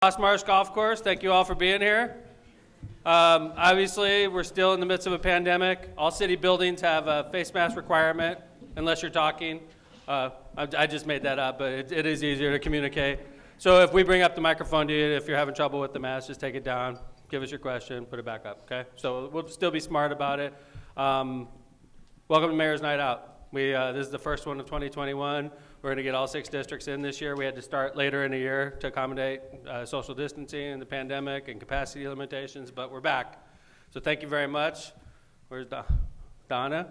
Lost Marsh Golf Course, thank you all for being here. Obviously, we're still in the midst of a pandemic. All city buildings have a face mask requirement, unless you're talking. I just made that up, but it is easier to communicate. So if we bring up the microphone to you, if you're having trouble with the mask, just take it down, give us your question, put it back up, okay? So we'll still be smart about it. Welcome to Mayor's Night Out. This is the first one of 2021. We're going to get all 6 districts in this year. We had to start later in the year to accommodate social distancing and the pandemic and capacity limitations, but we're back. So thank you very much. Where's Donna?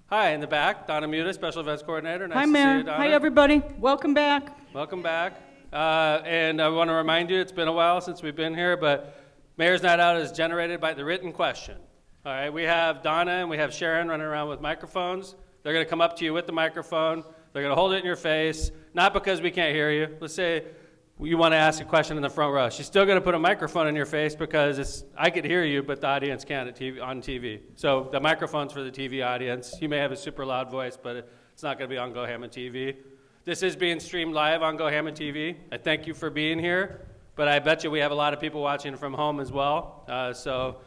Hi, in the back, Donna Muta, Special Events Coordinator. Nice Hi, to Mayor. see you, Donna. Hi, everybody. Welcome back. Welcome back. And I want to remind you, it's been a while since we've been here, but Mayor's Night Out is generated by the written question. All right, we have Donna and we have Sharon running around with microphones. They're going to come up to you with the microphone. They're going to hold it in your face, not because we can't hear you. Let's say you want to ask a question in the front row. She's still going to put a microphone in your face because I could hear you, but the audience can't on TV. So the microphone's for the TV audience. You may have a super loud voice, but it's not going to be on Go Hammond TV. This is being streamed live on Go Hammond TV. I thank you for being here, but I bet you we have a lot of people watching from home as well. So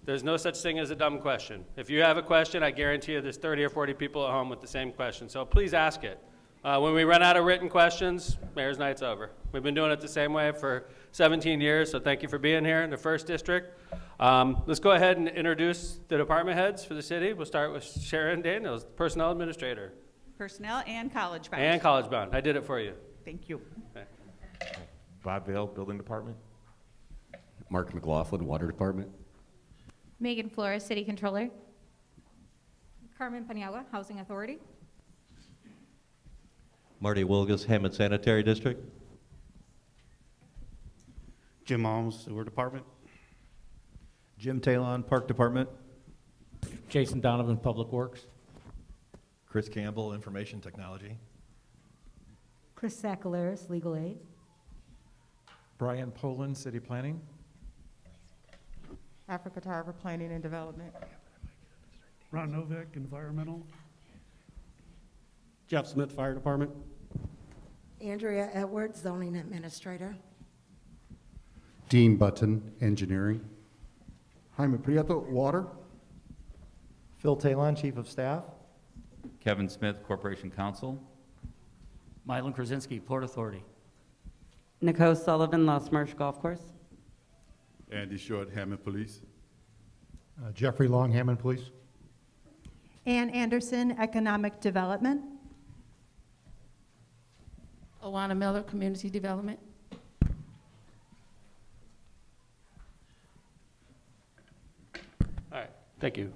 there's no such thing as a dumb question. If you have a question, I guarantee you there's 30 or 40 people at home with the same question. So please ask it. When we run out of written questions, Mayor's Night's over. We've been doing it the same way for 17 years, so thank you for being here in the 1st District. Let's go ahead and introduce the department heads for the city. We'll start with Sharon Daniels, Personnel Administrator. Personnel and college bound. And college bound. I did it for you. Thank you. Okay. Bob Vale, Building Department. Mark McLaughlin, Water Department. Megan Flores, City Controller. Carmen Paniagua, Housing Authority. Marty Wilgus, Hammond Sanitary District. Jim Alms, Sewer Department. Jim Talon, Park Department. Jason Donovan, Public Works. Chris Campbell, Information Technology. Chris Sakalaris, Legal Aid. Brian Poland, City Planning. Africa Tarver, Planning and Development. Ron Novak, Environmental. Jeff Smith, Fire Department. Andrea Edwards, Zoning Administrator. Dean Button, Engineering. Jaime Prieto, Water. Phil Talon, Chief of Staff. Kevin Smith, Corporation Counsel. Mylan Krasinski, Port Authority. Nicole Sullivan, Lost Marsh Golf Course. Andy Short, Hammond Police. Jeffrey Long, Hammond Police. Ann Anderson, Economic Development. Alana Miller, Community Development. All right, thank you.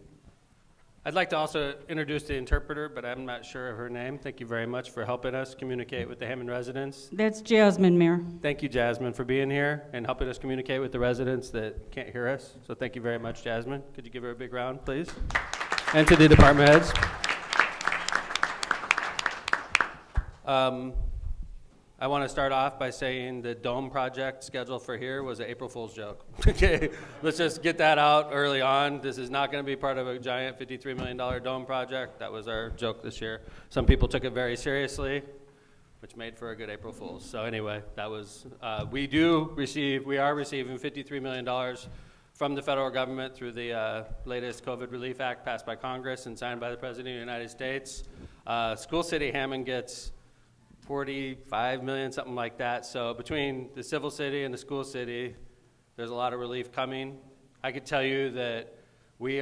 I'd like to also introduce the interpreter, but I'm not sure of her name. Thank you very much for helping us communicate with the Hammond residents. That's Jasmine, Mayor. Thank you, Jasmine, for being here and helping us communicate with the residents that can't hear us. So thank you very much, Jasmine. Could you give her a big round, please? And to the department heads. I want to start off by saying the dome project scheduled for here was an April Fool's joke. Okay, let's just get that out early on. This is not going to be part of a giant $53 million dome project. That was our joke this year. Some people took it very seriously, which made for a good April Fool's. So anyway, that was, we are receiving $53 million from the federal government through the latest COVID Relief Act passed by Congress and signed by the President of the United States. School City Hammond gets 45 million, something like that. So between the civil city and the school city, there's a lot of relief coming. I could tell you that we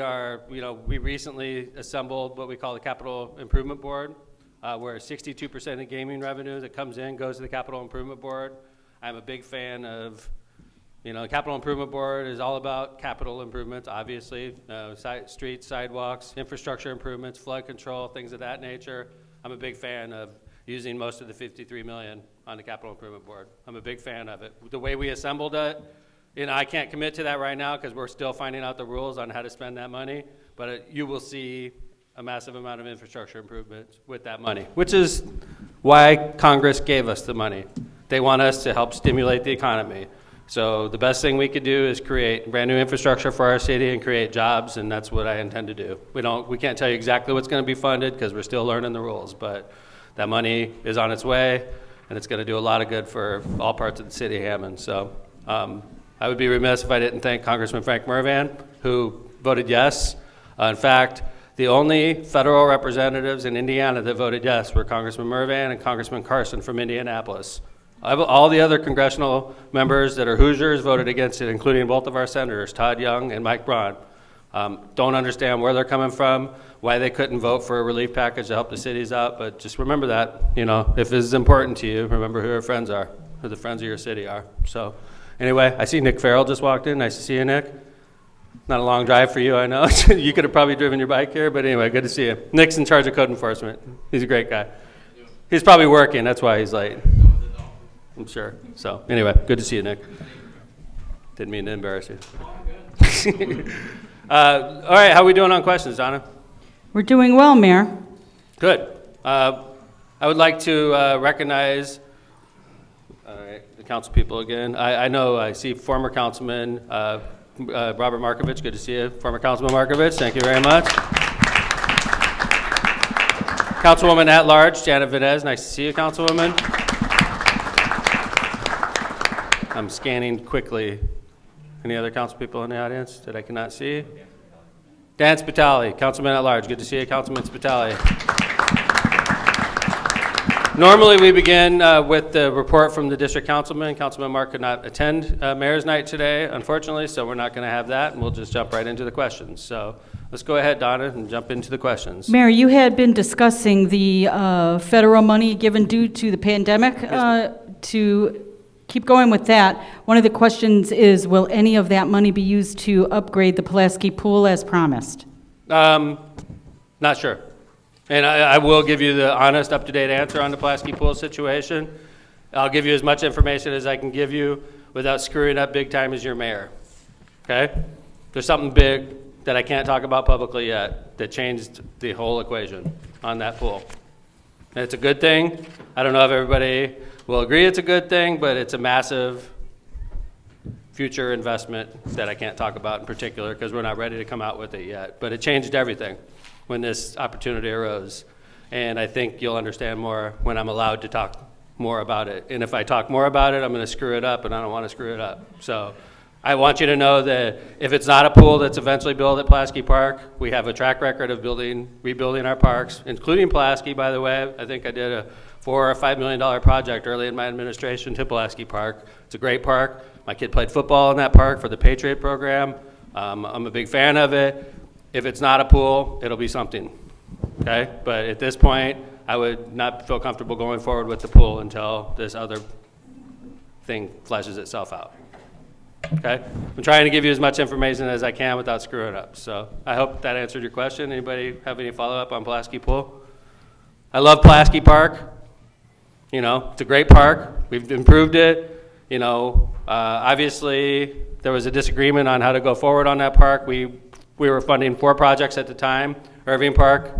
recently assembled what we call the Capital Improvement Board, where 62% of gaming revenue that comes in goes to the Capital Improvement Board. I'm a big fan of, the Capital Improvement Board is all about capital improvements, obviously, streets, sidewalks, infrastructure improvements, flood control, things of that nature. I'm a big fan of using most of the $53 million on the Capital Improvement Board. I'm a big fan of it. The way we assembled it, I can't commit to that right now because we're still finding out the rules on how to spend that money, but you will see a massive amount of infrastructure improvements with that money, which is why Congress gave us the money. They want us to help stimulate the economy. So the best thing we could do is create brand new infrastructure for our city and create jobs, and that's what I intend to do. We can't tell you exactly what's going to be funded because we're still learning the rules, but that money is on its way, and it's going to do a lot of good for all parts of the city of Hammond. So I would be remiss if I didn't thank Congressman Frank Mervan, who voted yes. In fact, the only federal representatives in Indiana that voted yes were Congressman Mervan and Congressman Carson from Indianapolis. All the other congressional members that are Hoosiers voted against it, including both of our senators, Todd Young and Mike Braun. Don't understand where they're coming from, why they couldn't vote for a relief package to help the cities out, but just remember that, if this is important to you, remember who your friends are, who the friends of your city are. So anyway, I see Nick Farrell just walked in. Nice to see you, Nick. Not a long drive for you, I know. You could have probably driven your bike here, but anyway, good to see you. Nick's in charge of code enforcement. He's a great guy. He's probably working, that's why he's late. I'm sure. So anyway, good to see you, Nick. Didn't mean to embarrass you. All right, how are we doing on questions, Donna? We're doing well, Mayor. Good. I would like to recognize the council people again. I know I see former Councilman Robert Markovich. Good to see you, former Councilman Markovich. Thank you very much. Councilwoman at large, Janet Vinez. Nice to see you, Councilwoman. I'm scanning quickly. Any other council people in the audience that I cannot see? Dan Spitali, Councilman at large. Good to see you, Councilman Spitali. Normally we begin with the report from the district councilman. Councilman Mark could not attend Mayor's Night today, unfortunately, so we're not going to have that, and we'll just jump right into the questions. So let's go ahead, Donna, and jump into the questions. Mayor, you had been discussing the federal money given due to the pandemic. To keep going with that, one of the questions is, will any of that money be used to upgrade the Pulaski Pool as promised? Not sure. And I will give you the honest, up-to-date answer on the Pulaski Pool situation. I'll give you as much information as I can give you without screwing up big time as your mayor. Okay? There's something big that I can't talk about publicly yet that changed the whole equation on that pool. And it's a good thing. I don't know if everybody will agree it's a good thing, but it's a massive future investment that I can't talk about in particular because we're not ready to come out with it yet. But it changed everything when this opportunity arose. And I think you'll understand more when I'm allowed to talk more about it. And if I talk more about it, I'm going to screw it up, and I don't want to screw it up. So I want you to know that if it's not a pool that's eventually built at Pulaski Park, we have a track record of rebuilding our parks, including Pulaski, by the way. I think I did a $4 or $5 million project early in my administration to Pulaski Park. It's a great park. My kid played football in that park for the Patriot program. I'm a big fan of it. If it's not a pool, it'll be something, okay? But at this point, I would not feel comfortable going forward with the pool until this other thing fleshes itself out, okay? I'm trying to give you as much information as I can without screwing up. So I hope that answered your question. Anybody have any follow-up on Pulaski Pool? I love Pulaski Park. It's a great park. We've improved it. Obviously, there was a disagreement on how to go forward on that park. We were funding 4 projects at the time. Irving Park,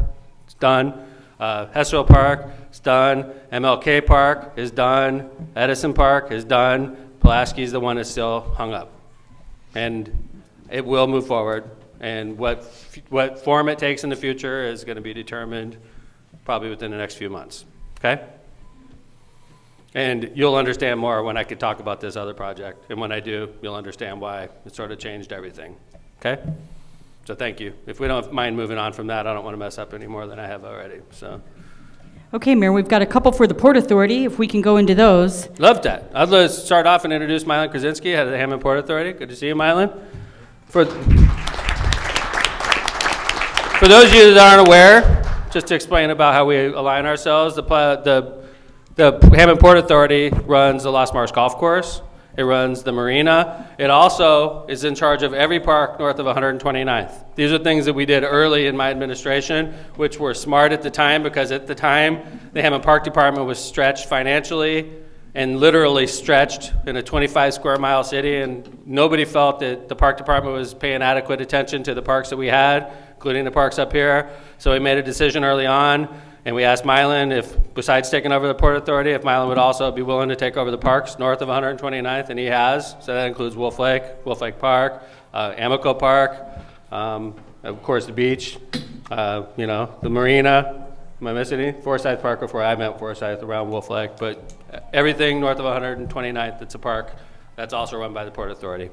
it's done. Hessel Park, it's done. MLK Park is done. Edison Park is done. Pulaski's the one that's still hung up. And it will move forward. And what form it takes in the future is going to be determined probably within the next few months, okay? And you'll understand more when I could talk about this other project. And when I do, you'll understand why it sort of changed everything, okay? So thank you. If we don't mind moving on from that, I don't want to mess up any more than I have already, so. Okay, Mayor, we've got a couple for the Port Authority, if we can go into those. Love that. I'd like to start off and introduce Mylan Krasinski, head of the Hammond Port Authority. Good to see you, Mylan. For those of you that aren't aware, just to explain about how we align ourselves, the Hammond Port Authority runs the Lost Marsh Golf Course. It runs the marina. It also is in charge of every park north of 129th. These are things that we did early in my administration, which were smart at the time, because at the time, the Hammond Park Department was stretched financially and literally stretched in a 25 square mile city, and nobody felt that the park department was paying adequate attention to the parks that we had, including the parks up here. So we made a decision early on, and we asked Mylan if, besides taking over the Port Authority, if Mylan would also be willing to take over the parks north of 129th, and he has. So that includes Wolf Lake Park, Amico Park, of course the beach, the marina. Am I missing any? Forsyth Park before I meant Forsyth around Wolf Lake, but everything north of 129th that's a park That's also run by the Port Authority.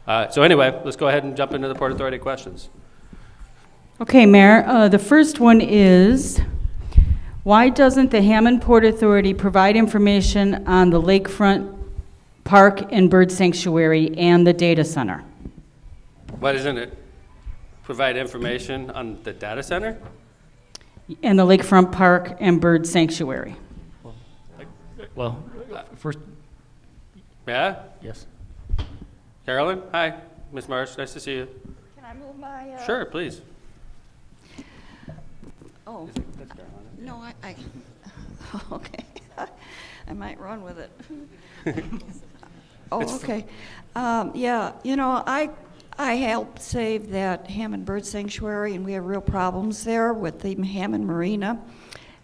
So anyway, let's go ahead and jump into the Port Authority questions. Okay, Mayor, the first one is, why doesn't the Hammond Port Authority provide information on the lakefront park and bird sanctuary and the data center? Why doesn't it provide information on the data center? And the lakefront park and bird sanctuary? Well, first, Yeah? yes. Carolyn? Hi. Ms. Marsh, nice to see you. Can I move my? Sure, please. Oh, no, I okay. I might run with it. Oh, okay. Yeah, you know, I helped save that Hammond Bird Sanctuary, and we have real problems there with the Hammond Marina.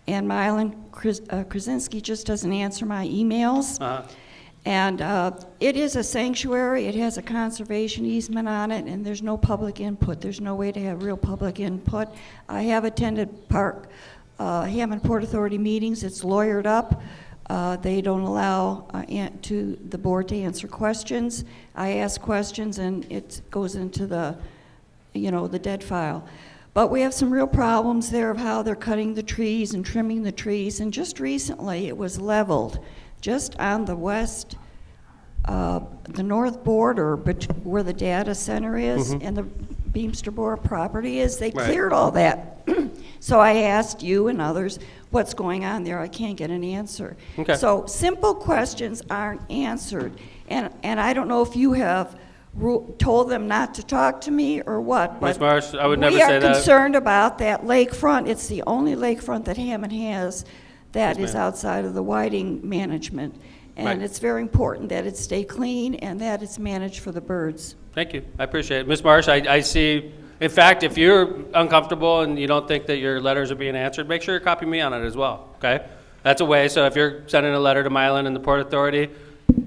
And Mylan Krasinski just doesn't answer my emails. And it is a sanctuary. It has a conservation easement on it, and there's no public input. There's no way to have real public input. I have attended Hammond Port Authority meetings. It's lawyered up. They don't allow to the board to answer questions. I ask questions, and it goes into the, the dead file. But we have some real problems there of how they're cutting the trees and trimming the trees. And just recently, it was leveled just on the west, the north border, where the data center is and the Beamster Borough property is. They cleared all that. So I asked you and others, what's going on there? I can't get an answer. Okay. So simple questions aren't answered. And I don't know if you have told them not to talk to me or what, Ms. but Marsh, I would never we say are that. concerned about that lakefront. It's the only lakefront that Hammond has that is outside of the whiting management. And it's very important that it stay clean and that it's managed for the birds. Thank you. I appreciate it. Ms. Marsh, I see, in fact, if you're uncomfortable and you don't think that your letters are being answered, make sure you copy me on it as well, okay? That's a way. So if you're sending a letter to Mylan and the Port Authority,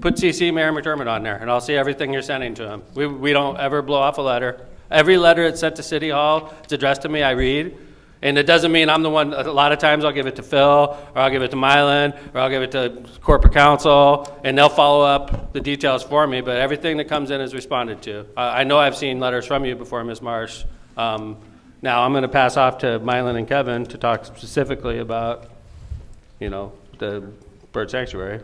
put CC Mayor McDermott on there, and I'll see everything you're sending to him. We don't ever blow off a letter. Every letter that's sent to City Hall, it's addressed to me, I read. And it doesn't mean I'm the one. A lot of times I'll give it to Phil, or I'll give it to Mylan, or I'll give it to corporate counsel, and they'll follow up the details for me. But everything that comes in is responded to. I know I've seen letters from you before, Ms. Marsh. Now I'm going to pass off to Mylan and Kevin to talk specifically about, the bird sanctuary.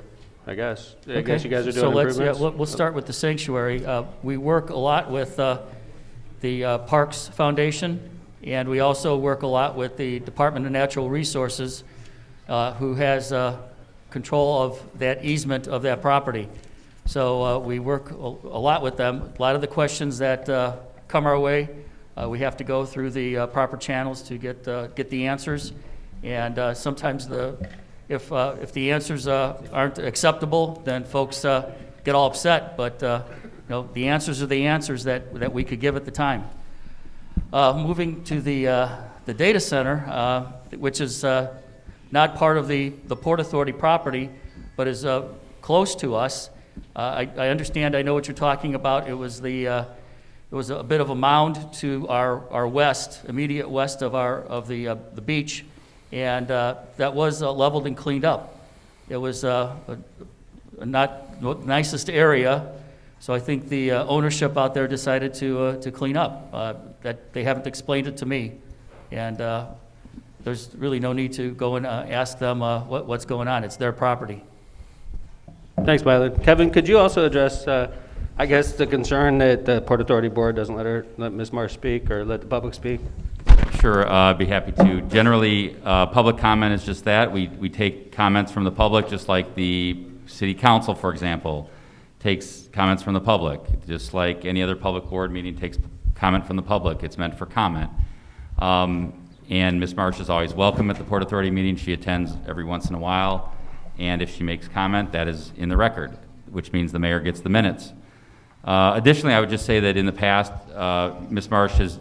I guess you guys are doing improvements. We'll start with the sanctuary. We work a lot with the Parks Foundation. And we also work a lot with the Department of Natural Resources, who has control of that easement of that property. So we work a lot with them. A lot of the questions that come our way, we have to go through the proper channels to get the answers. And sometimes if the answers aren't acceptable, then folks get all upset. But the answers are the answers that we could give at the time. Moving to the data center, which is not part of the Port Authority property, but is close to us. I understand. I know what you're talking about. It was a bit of a mound to our west, immediate west of the beach, and that was leveled and cleaned up. It was not the nicest area. So I think the ownership out there decided to clean up. That they haven't explained it to me, and there's really no need to go and ask them what's going on. It's their property. Thanks, Mylan. Kevin, could you also address, I guess, the concern that the Port Authority Board doesn't let Ms. Marsh speak or let the public speak? Sure, I'd be happy to. Generally, public comment is just that. We take comments from the public, just like the City Council, for example, takes comments from the public, just like any other public board meeting takes comment from the public. It's meant for comment. And Ms. Marsh is always welcome at the Port Authority meeting. She attends every once in a while. And if she makes comment, that is in the record, which means the mayor gets the minutes. Additionally, I would just say that in the past, Ms. Marsh has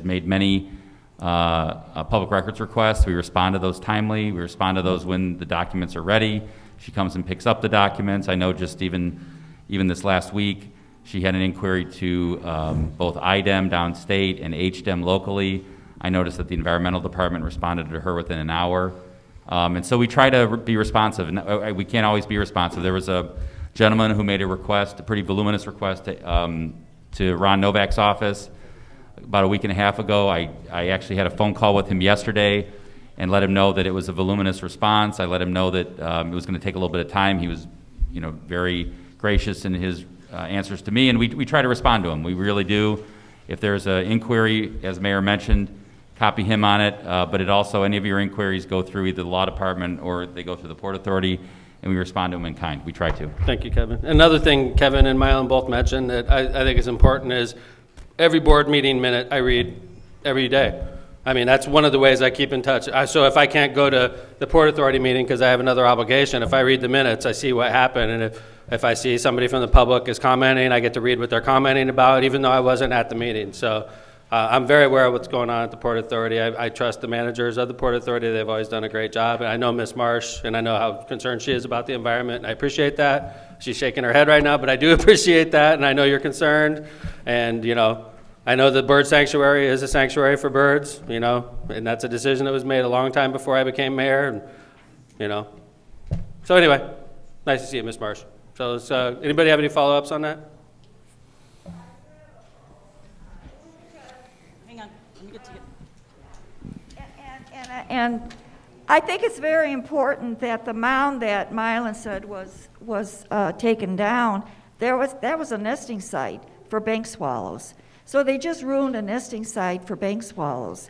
made many public records requests. We respond to those timely. We respond to those when the documents are ready. She comes and picks up the documents. I know just even this last week, she had an inquiry to both IDEM downstate and HDEM locally. I noticed that the environmental department responded to her within an hour. And so we try to be responsive. We can't always be responsive. There gentleman who made a request, a pretty voluminous request to Ron Novak's office about a week and a half ago. I actually had a phone call with him yesterday and let him know that it was a voluminous response. I let him know that it was going to take a little bit of time. He was, very gracious in his answers to me, and we try to respond to him. We really do. If there's an inquiry, as Mayor mentioned, copy him on it, but it also, any of your inquiries go through either the law department or they go through the Port Authority, and we respond to them in kind. We try to. Thank you, Kevin. Another thing Kevin and Mylon both mentioned that I think is important is every board meeting minute I read every day. I mean, that's one of the ways I keep in touch. So if I can't go to the Port Authority meeting because I have another obligation, if I read the minutes, I see what happened. And if I see somebody from the public is commenting, I get to read what they're commenting about, even though I wasn't at the meeting. So I'm very aware of what's going on at the Port Authority. I trust the managers of the Port Authority. They've always done a great job. And I know Ms. Marsh, and I know how concerned she is about the environment, and I appreciate that. She's shaking her head right now, but I do appreciate that, and I know you're concerned. And, I know the bird sanctuary is a sanctuary for birds, and that's a decision that was made a long time before I became mayor, and, So anyway, nice to see you, Ms. Marsh. So anybody have any follow-ups on that? Hang on, let me get to you. And I think it's very important that the mound that Mylon said was taken down, that was a nesting site for bank swallows. So they just ruined a nesting site for bank swallows.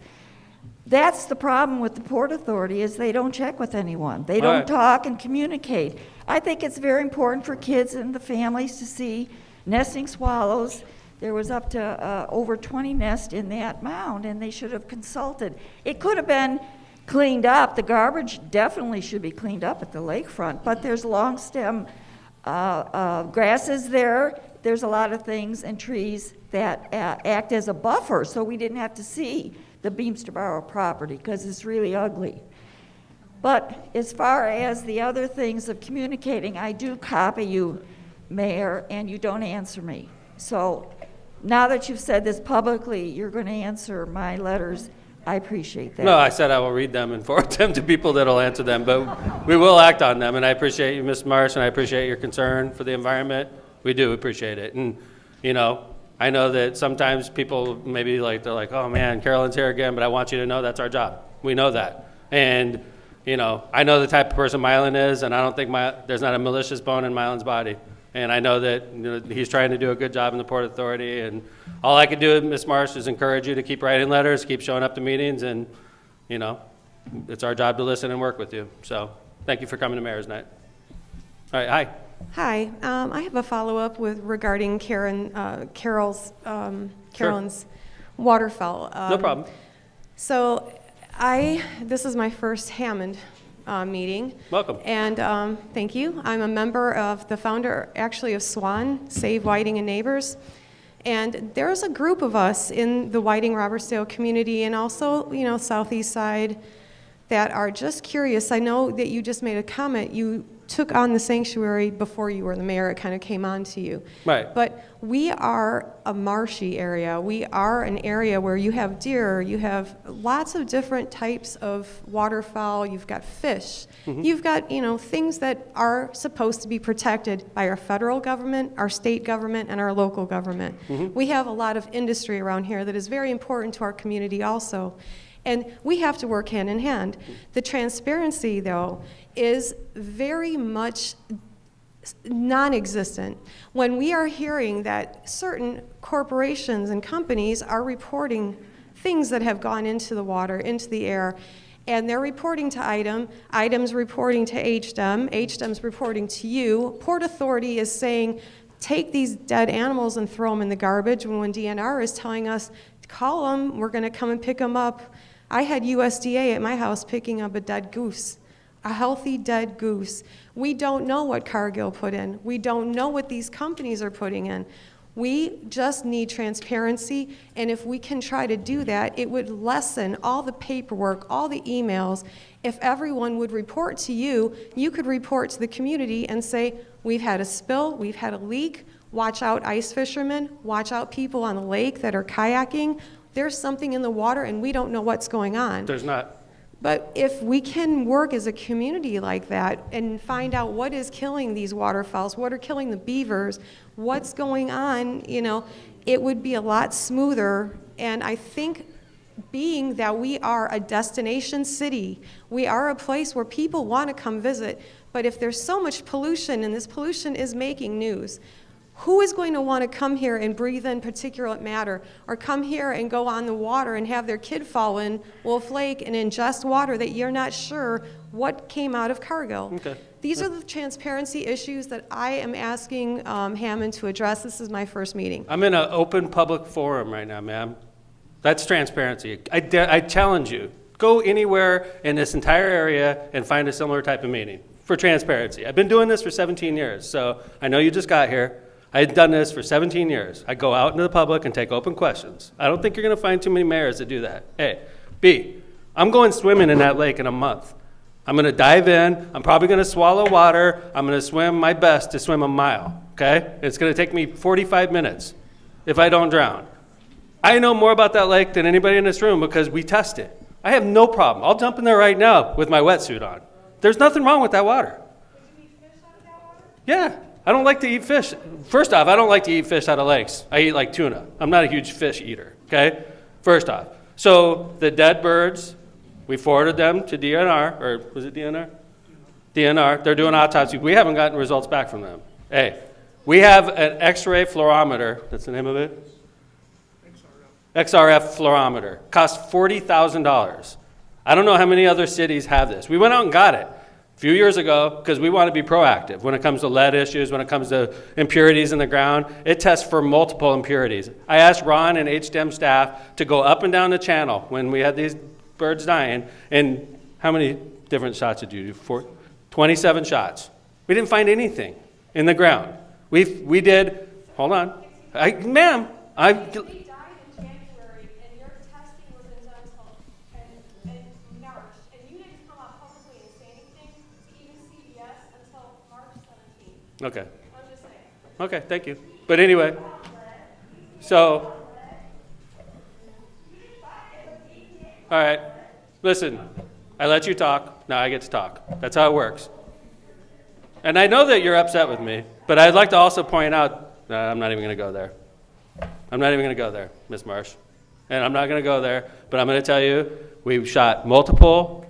That's the problem with the Port Authority, is they don't check with anyone. They don't talk and communicate. I think it's very important for kids and the families to see nesting swallows. There was up to over 20 nests in that mound, and they should have consulted. It could have been cleaned up. The garbage definitely should be cleaned up at the lakefront, but there's long stem grasses there. There's a lot of things and trees that act as a buffer, so we didn't have to see the Beamsterboro property because it's really ugly. But as far as the other things of communicating, I do copy you, Mayor, and you don't answer me. So now that you've said this publicly, you're going to answer my letters. I appreciate that. No, I said I will read them and forward them to people that will answer them, but we will act on them. And I appreciate you, Ms. Marsh, and I appreciate your concern for the environment. We do appreciate it. And, I know that sometimes people maybe they're like, oh man, Carolyn's here again, but I want you to know that's our job. We know that. And, I know the type of person Mylon is, and I don't think there's not a malicious bone in Mylon's body. And I know that he's trying to do a good job in the Port Authority. And all I could do, Ms. Marsh, is encourage you to keep writing letters, keep showing up to meetings, and, it's our job to listen and work with you. So thank you for coming to Mayor's Night. All right, hi. Hi, I have a follow-up regarding Carolyn's waterfowl. No problem. So this is my first Hammond meeting. Welcome. And thank you. I'm a member of the founder, actually, of SWAN, Save Whiting and Neighbors. And there's a group of us in the Whiting-Robertsdale community and also, Southeast side that are just curious. I know that you just made a comment. You took on the sanctuary before you were the mayor. It kind of came on to you. Right. But we are a marshy area. We are an area where you have deer, you have lots of different types of waterfowl, you've got fish, you've got, things that are supposed to be protected by our federal government, our state government, and our local government. We have a lot of industry around here that is very important to our community also. And we have to work hand in hand. The transparency, though, is very much non-existent. When we are hearing that certain corporations and companies are reporting things that have gone into the water, into the air, and they're reporting to ITEM's reporting to HDEM's reporting to you, Port Authority is saying, take these dead animals and throw them in the garbage, when DNR is telling us, call them, we're gonna come and pick them up. I had USDA at my house picking up a dead goose, a healthy dead goose. We don't know what Cargill put in. We don't know what these companies are putting in. We just need transparency, and if we can try to do that, it would lessen all the paperwork, all the emails. If everyone would report to you, you could report to the community and say, we've had a spill, we've had a leak, watch out ice fishermen, watch out people on the lake that are kayaking. There's something in the water and we don't know what's going on. There's not. But if we can work as a community like that and find out what is killing these waterfowls, what are killing the beavers, what's going on, you know, it would be a lot smoother. And I think being that we are a destination city, we are a place where people want to come visit, but if there's so much pollution and this pollution is making news, who is going to want to come here and breathe in particulate matter, or come here and go on the water and have their kid fall in Wolf Lake and ingest water that you're not sure what came out of Cargill? Okay. These are the transparency issues that I am asking Hammond to address. This is my first meeting. I'm in an open public forum right now, ma'am. That's transparency. I challenge you. Go anywhere in this entire area and find a similar type of meeting for transparency. I've been doing this for 17 years, so I know you just got here. I've done this for 17 years. I go out into the public and take open questions. I don't think you're going to find too many mayors that do that. A. B. I'm going swimming in that lake in a month. I'm going to dive in. I'm probably going to swallow water. I'm going to swim my best to swim a mile, okay? It's going to take me 45 minutes if I don't drown. I know more about that lake than anybody in this room because we test it. I have no problem. I'll jump in there right now with my wetsuit on. There's nothing wrong with that water. Yeah. I don't like to eat fish. First off, I don't like to eat fish out of lakes. I eat like tuna. I'm not a huge fish eater, okay? First off. So the dead birds, we forwarded them to DNR, or was it DNR? DNR. They're doing autopsy. We haven't gotten results back from them. Hey, we have an X-ray fluorometer. That's the name of it? XRF fluorometer. Costs $40,000. I don't know how many other cities have this. We went out and got it a few years ago because we want to be proactive when it comes to lead issues, when it comes to impurities in the ground. It tests for multiple impurities. I asked Ron and HDEM staff to go up and down the channel when we had these birds dying, and how many different shots did you do? 27 shots. We didn't find anything in the ground. We did, hold on. Ma'am, Okay. Okay, thank you. But anyway, so, all right, listen, I let you talk, now I get to talk. That's how it works. And I know that you're upset with me, but I'd like to also point out, I'm not even going to go there. I'm not even going to go there, Ms. Marsh. And I'm not going to go there, but I'm going to tell you, we've shot multiple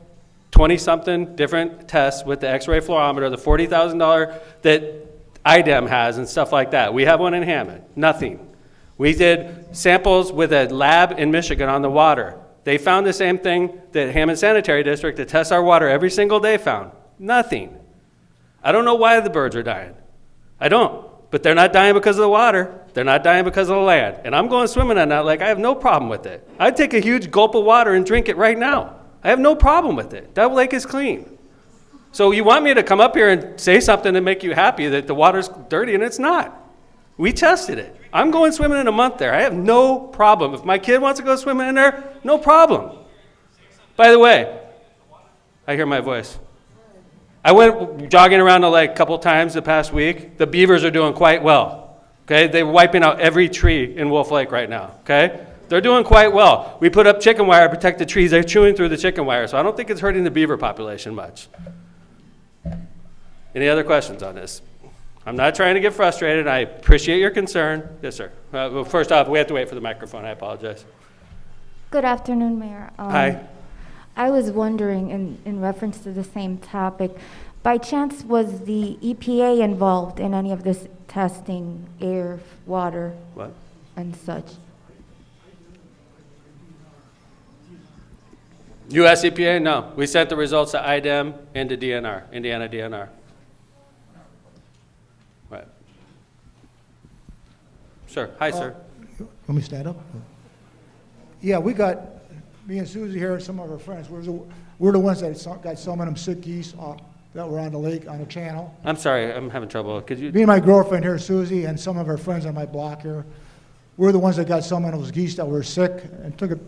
20-something different tests with the X-ray fluorometer, the $40,000 that IDEM has and stuff like that. We have one in Hammond. Nothing. We did samples with a lab in Michigan on the water. They found the same thing that Hammond Sanitary District that tests our water every single day found. Nothing. I don't know why the birds are dying. I don't. But they're not dying because of the water. They're not dying because of the land. And I'm going swimming in that lake. I have no problem with it. I'd take a huge gulp of water and drink it right now. I have no problem with it. That lake is clean. So you want me to come up here and say something to make you happy that the water's dirty, and it's not. We tested it. I'm going swimming in a month there. I have no problem. If my kid wants to go swimming in there, no problem. By the way, I hear my voice. I went jogging around the lake a couple times the past week. The beavers are doing quite well. Okay, they're wiping out every tree in Wolf Lake right now. Okay. They're doing quite well. We put up chicken wire to protect the trees. They're chewing through the chicken wire, so I don't think it's hurting the beaver population much. Any other questions on this? I'm not trying to get frustrated. I appreciate your concern. Yes, sir. Well, first off, we have to wait for the microphone. I apologize. Good afternoon, Mayor. Hi. I was wondering, in reference to the same topic, by chance was the EPA involved in any of this testing, air, water, what? And such? US EPA? No. We sent the results to IDEM and to DNR, Indiana DNR. Right. Sure. Hi, sir. Let me stand up. Yeah, we got, me and Susie here and some of our friends, we're the ones that got some of them sick geese that were on the lake, on the channel. I'm sorry, I'm having trouble. Could you? Me and my girlfriend here, Susie, and some of our friends on my block here, we're the ones that got some of those geese that were sick and took it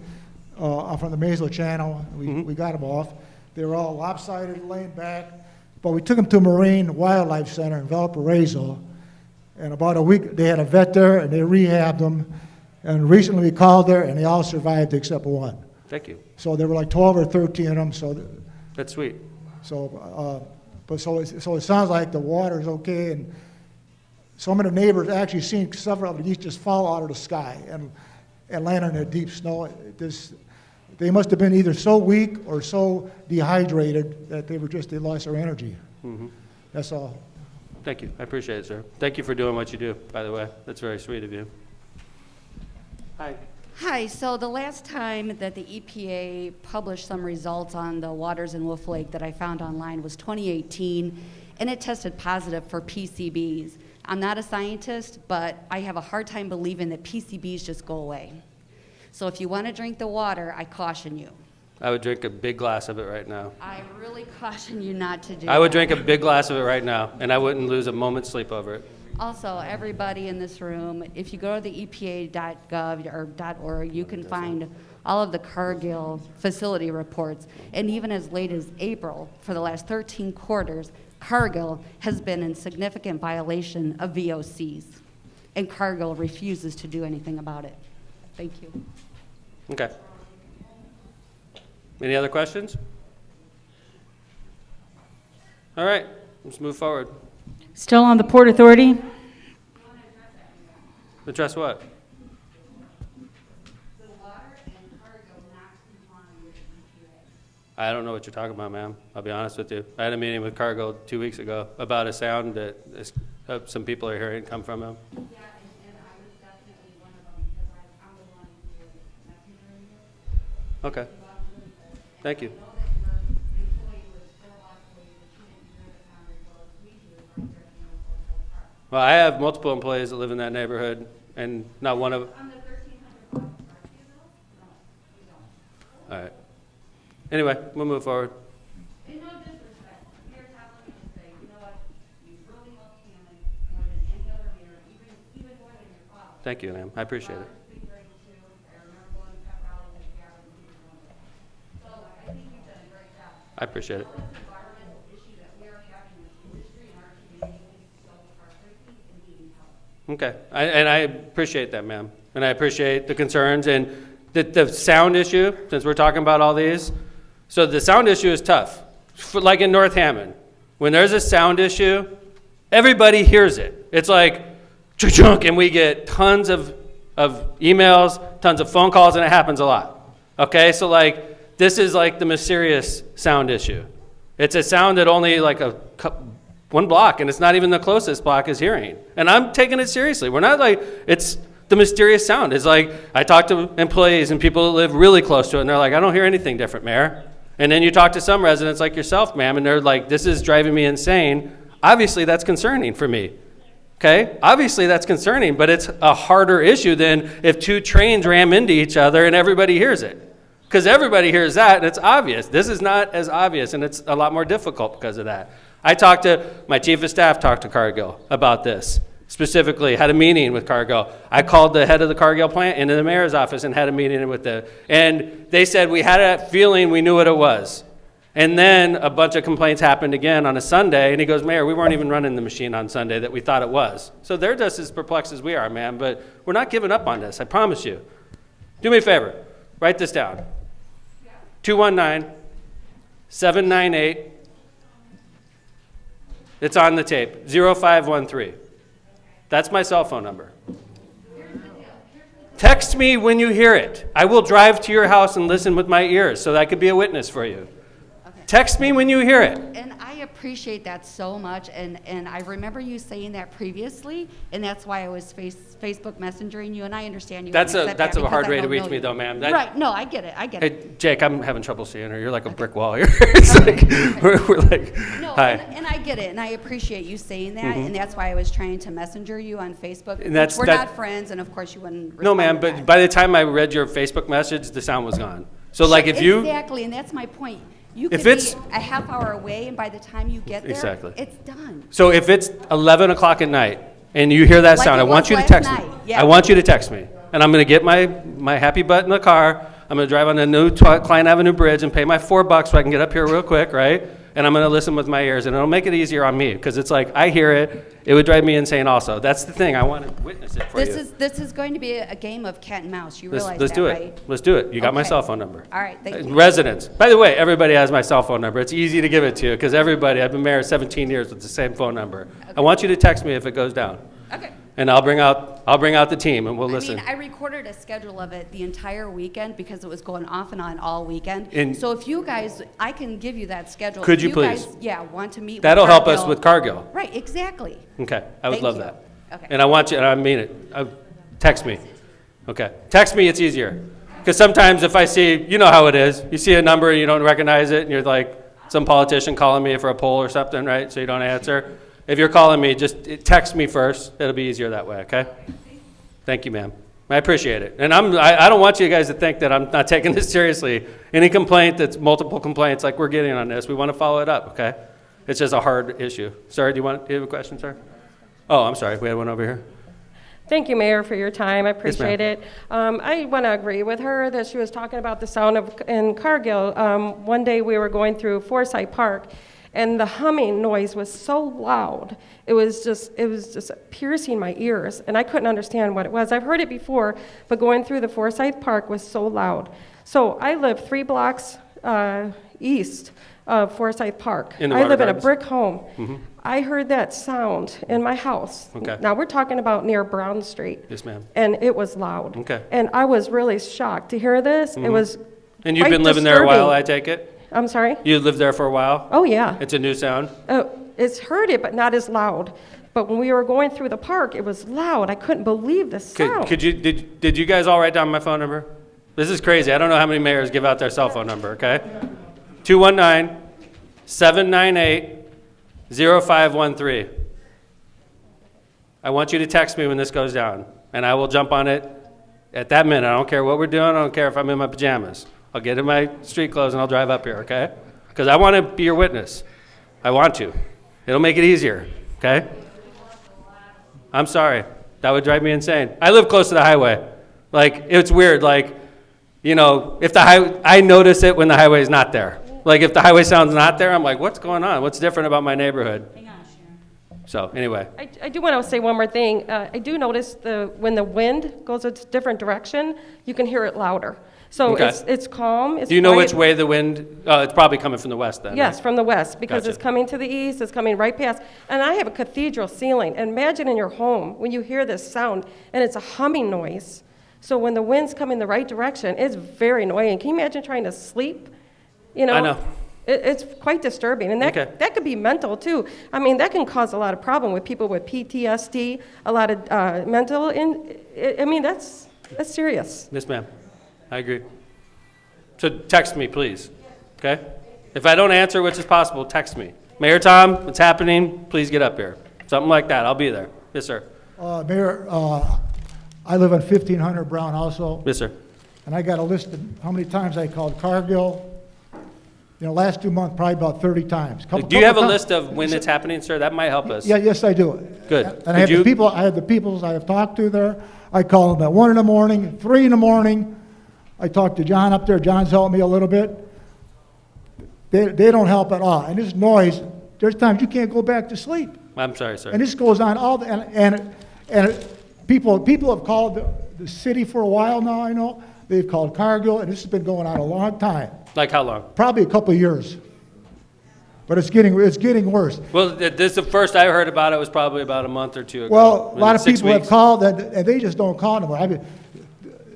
from the Maysville Channel. We got them off. They were all lopsided, laying back. But we took them to Marine Wildlife Center in Valparaiso. And about a week, they had a vet there, and they rehabbed them. And recently we called there, and they all survived except one. Thank you. So there were like 12 or 13 of them, so, That's sweet. so it sounds like the water's okay, and some of the neighbors actually seen several of these just fall out of the sky and land in the deep snow. They must have been either so weak or so dehydrated that they lost their energy. Mm-hmm. That's all. Thank you. I appreciate it, sir. Thank you for doing what you do, by the way. That's very sweet of you. Hi. Hi, so the last time that the EPA published some results on the waters in Wolf Lake that I found online was 2018, and it tested positive for PCBs. I'm not a scientist, but I have a hard time believing that PCBs just go away. So if you want to drink the water, I caution you. I would drink a big glass of it right now. I really caution you not to do I would that. drink a big glass of it right now, and I wouldn't lose a moment's sleep over it. Also, everybody in this room, if you go to the EPA.gov or .org, you can find all of the Cargill facility reports. And even as late as April, for the last 13 quarters, Cargill has been in significant violation of VOCs. And Cargill refuses to do anything about it. Thank you. Okay. Any other questions? All right, let's move forward. Still on the Port Authority? Address what? I don't know what you're talking about, ma'am. I'll be honest with you. I had a meeting with Cargill 2 weeks ago about a sound that some people are hearing come from him. Yeah, and I was definitely one of them because I'm the one who was messaging you. Okay. Thank you. Well, I have multiple employees that live in that neighborhood, and not one of them. All right. Anyway, we'll move forward. In no disrespect, you're telling me to say, you know what, you really love Hammond more than any other mayor, even more than your father. Thank you, ma'am. I appreciate it. I appreciate it. Okay, and I appreciate that, ma'am. And I appreciate the concerns and the sound issue, since we're talking about all these. So the sound issue is tough. Like in North Hammond, when there's a sound issue, everybody hears it. It's like, chunk, and we get tons of emails, tons of phone calls, and it happens a lot. Okay, so like, this is like the mysterious sound issue. It's a sound that only like one block, and it's not even the closest block, is hearing. And I'm taking it seriously. We're not like, it's the mysterious sound. It's like, I talk to employees and people that live really close to it, and they're like, I don't hear anything different, Mayor. And then you talk to some residents like yourself, ma'am, and they're like, this is driving me insane. Obviously, that's concerning for me. Okay? Obviously, that's concerning, but it's a harder issue than if two trains ram into each other and everybody hears it. Because everybody hears that, and it's obvious. This is not as obvious, and it's a lot more difficult because of that. I talked to, my chief of staff talked to Cargill about this, specifically, had a meeting with Cargill. I called the head of the Cargill plant into the mayor's office and had a meeting with and they said we had a feeling we knew what it was. And then a bunch of complaints happened again on a Sunday, and he goes, Mayor, we weren't even running the machine on Sunday that we thought it was. So they're just as perplexed as we are, ma'am, but we're not giving up on this, I promise you. Do me a favor, write this down. 219-798, it's on the tape, 0513. That's my cell phone number. Text me when you hear it. I will drive to your house and listen with my ears so that I could be a witness for you. Okay. Text me when you hear it. And I appreciate that so much, and I remember you saying that previously, and that's why I was Facebook messengering you, and I understand you. That's can a accept that hard because way I to don't reach know me you. though, ma'am. Right, no, I get it, Hey, Jake, I'm having trouble seeing her. You're like a brick wall here. It's like, we're like, No, hi. and I get it, and I appreciate you saying that, and that's why I was trying to messenger you on Facebook. And that's- we're that- not friends, and of course you wouldn't No, respond ma'am, to but that. by the time I read your Facebook message, the sound was gone. So like if you, Exactly, and that's my point. You If could it's- be a half hour away, and by the time you get there, Exactly. it's done. so if it's 11 o'clock at night and you hear that Like sound, it I want was you to last text me. night, yeah. I want you to text me. And I'm going to get my happy butt in the car. I'm going to drive on the new Klein Avenue Bridge and pay my $4 so I can get up here real quick, right? And and I'm going to listen with my ears, and it'll make it easier on me, because it's like, I hear it, it would drive me insane also. That's the thing, I want to witness it for you. This is going to be a game of cat and mouse, you realize Let's that, do right? it. Let's do it. You got my Okay. cell phone number. All right, thank you. Residents. By the way, everybody has my cell phone number. It's easy to give it to you, because everybody, I've been married 17 years with the same phone number. I want you to text me if it goes down. Okay. And I'll bring out the team, and we'll listen. I mean, I recorded a schedule of it the entire weekend because it was going off and on all weekend. And- So if you guys, I can give you that schedule. Could If you please? Guys, yeah, want to meet That'll with help us Cargill. with Cargill. Right, exactly. Okay, I would Thank love you. that. Okay. And I want you, and I mean it. Text me. Okay, text me, it's easier. Because sometimes if I see, you know how it is, you see a number and you don't recognize it, and you're like, some politician calling me for a poll or something, right? So you don't answer. If you're calling me, just text me first. It'll be easier that way, okay? Thank you, ma'am. I appreciate it. And I don't want you guys to think that I'm not taking this seriously. Any complaint that's multiple complaints like we're getting on this, we want to follow it up, okay? It's just a hard issue. Sir, do you have a question, sir? Oh, I'm sorry. We had one over here. Thank you, Mayor, for your time. I Yes, ma'am. appreciate it. I want to agree with her that she was talking about the sound in Cargill. One day we were going through Forsyth Park, and the humming noise was so loud. It was just piercing my ears, and I couldn't understand what it was. I've heard it before, but going through the Forsyth Park was so loud. So I live 3 blocks east of Forsyth Park. In the I Water live in a Gardens? brick home. Mm-hmm. I heard that sound in my house. Okay. Now we're talking about near Brown Street. Yes, ma'am. And it was loud. Okay. And I was really shocked to hear this. It Mhm. was And you've quite been living there a while, disturbing. I take it? I'm sorry? You lived there for a while? Oh, yeah. It's a new sound? It's heard it, but not as loud. But when we were going through the park, it was loud. I couldn't believe the sound. Did you guys all write down my phone number? This is crazy. I don't know how many mayors give out their cell phone number, okay? 219-798-0513. I want you to text me when this goes down, and I will jump on it at that minute. I don't care what we're doing. I don't care if I'm in my pajamas. I'll get in my street clothes and I'll drive up here, okay? Because I want to be your witness. I want to. It'll make it easier, okay? I'm sorry. That would drive me insane. I live close to the highway. Like, it's weird. Like, you know, if I notice it when the highway is not there. Like, if the highway sound's not there, I'm like, what's going on? What's different about my neighborhood? So, anyway. I do want to say one more thing. I do notice when the wind goes a different direction, you can hear it louder. So Okay. it's calm. It's Do you know quiet. which way the wind, it's probably coming from the west then, Yes, right? from the west, because Gotcha. it's coming to the east, it's coming right past. And I have a cathedral ceiling. And imagine in your home when you hear this sound, and it's a humming noise. So when the wind's coming the right direction, it's very annoying. Can you imagine trying to sleep? You know, I know. It's quite disturbing. And Okay. that could be mental, too. I mean, that can cause a lot of problem with people with PTSD, a lot of mental. I mean, that's serious. Yes, ma'am. I agree. So text me, please, okay? If I don't answer, which is possible, text me. Mayor Tom, it's happening, please get up here. Something like that, I'll be there. Yes, sir. Mayor, I live on 1500 Brown also. Yes, sir. And I got a list of how many times I called Cargill. You know, last 2 months, probably about 30 times. Do you have a list of when it's happening, sir? That might help us. Yeah, yes, I do. Good. And I have the people I have talked to there. I call them at 1 in the morning, 3 in the morning. I talked to John up there. John's helped me a little bit. They don't help at all. And this noise, there's times you can't go back to sleep. I'm sorry, sir. And this goes on all the, and people have called the city for a while now, I know. They've called Cargill, and this has been going on a long time. Like how long? Probably a couple of years. But it's getting worse. Well, this, the first I heard about it was probably about a month or two ago. Well, a lot of 6 people have weeks. called, and they just don't call anymore.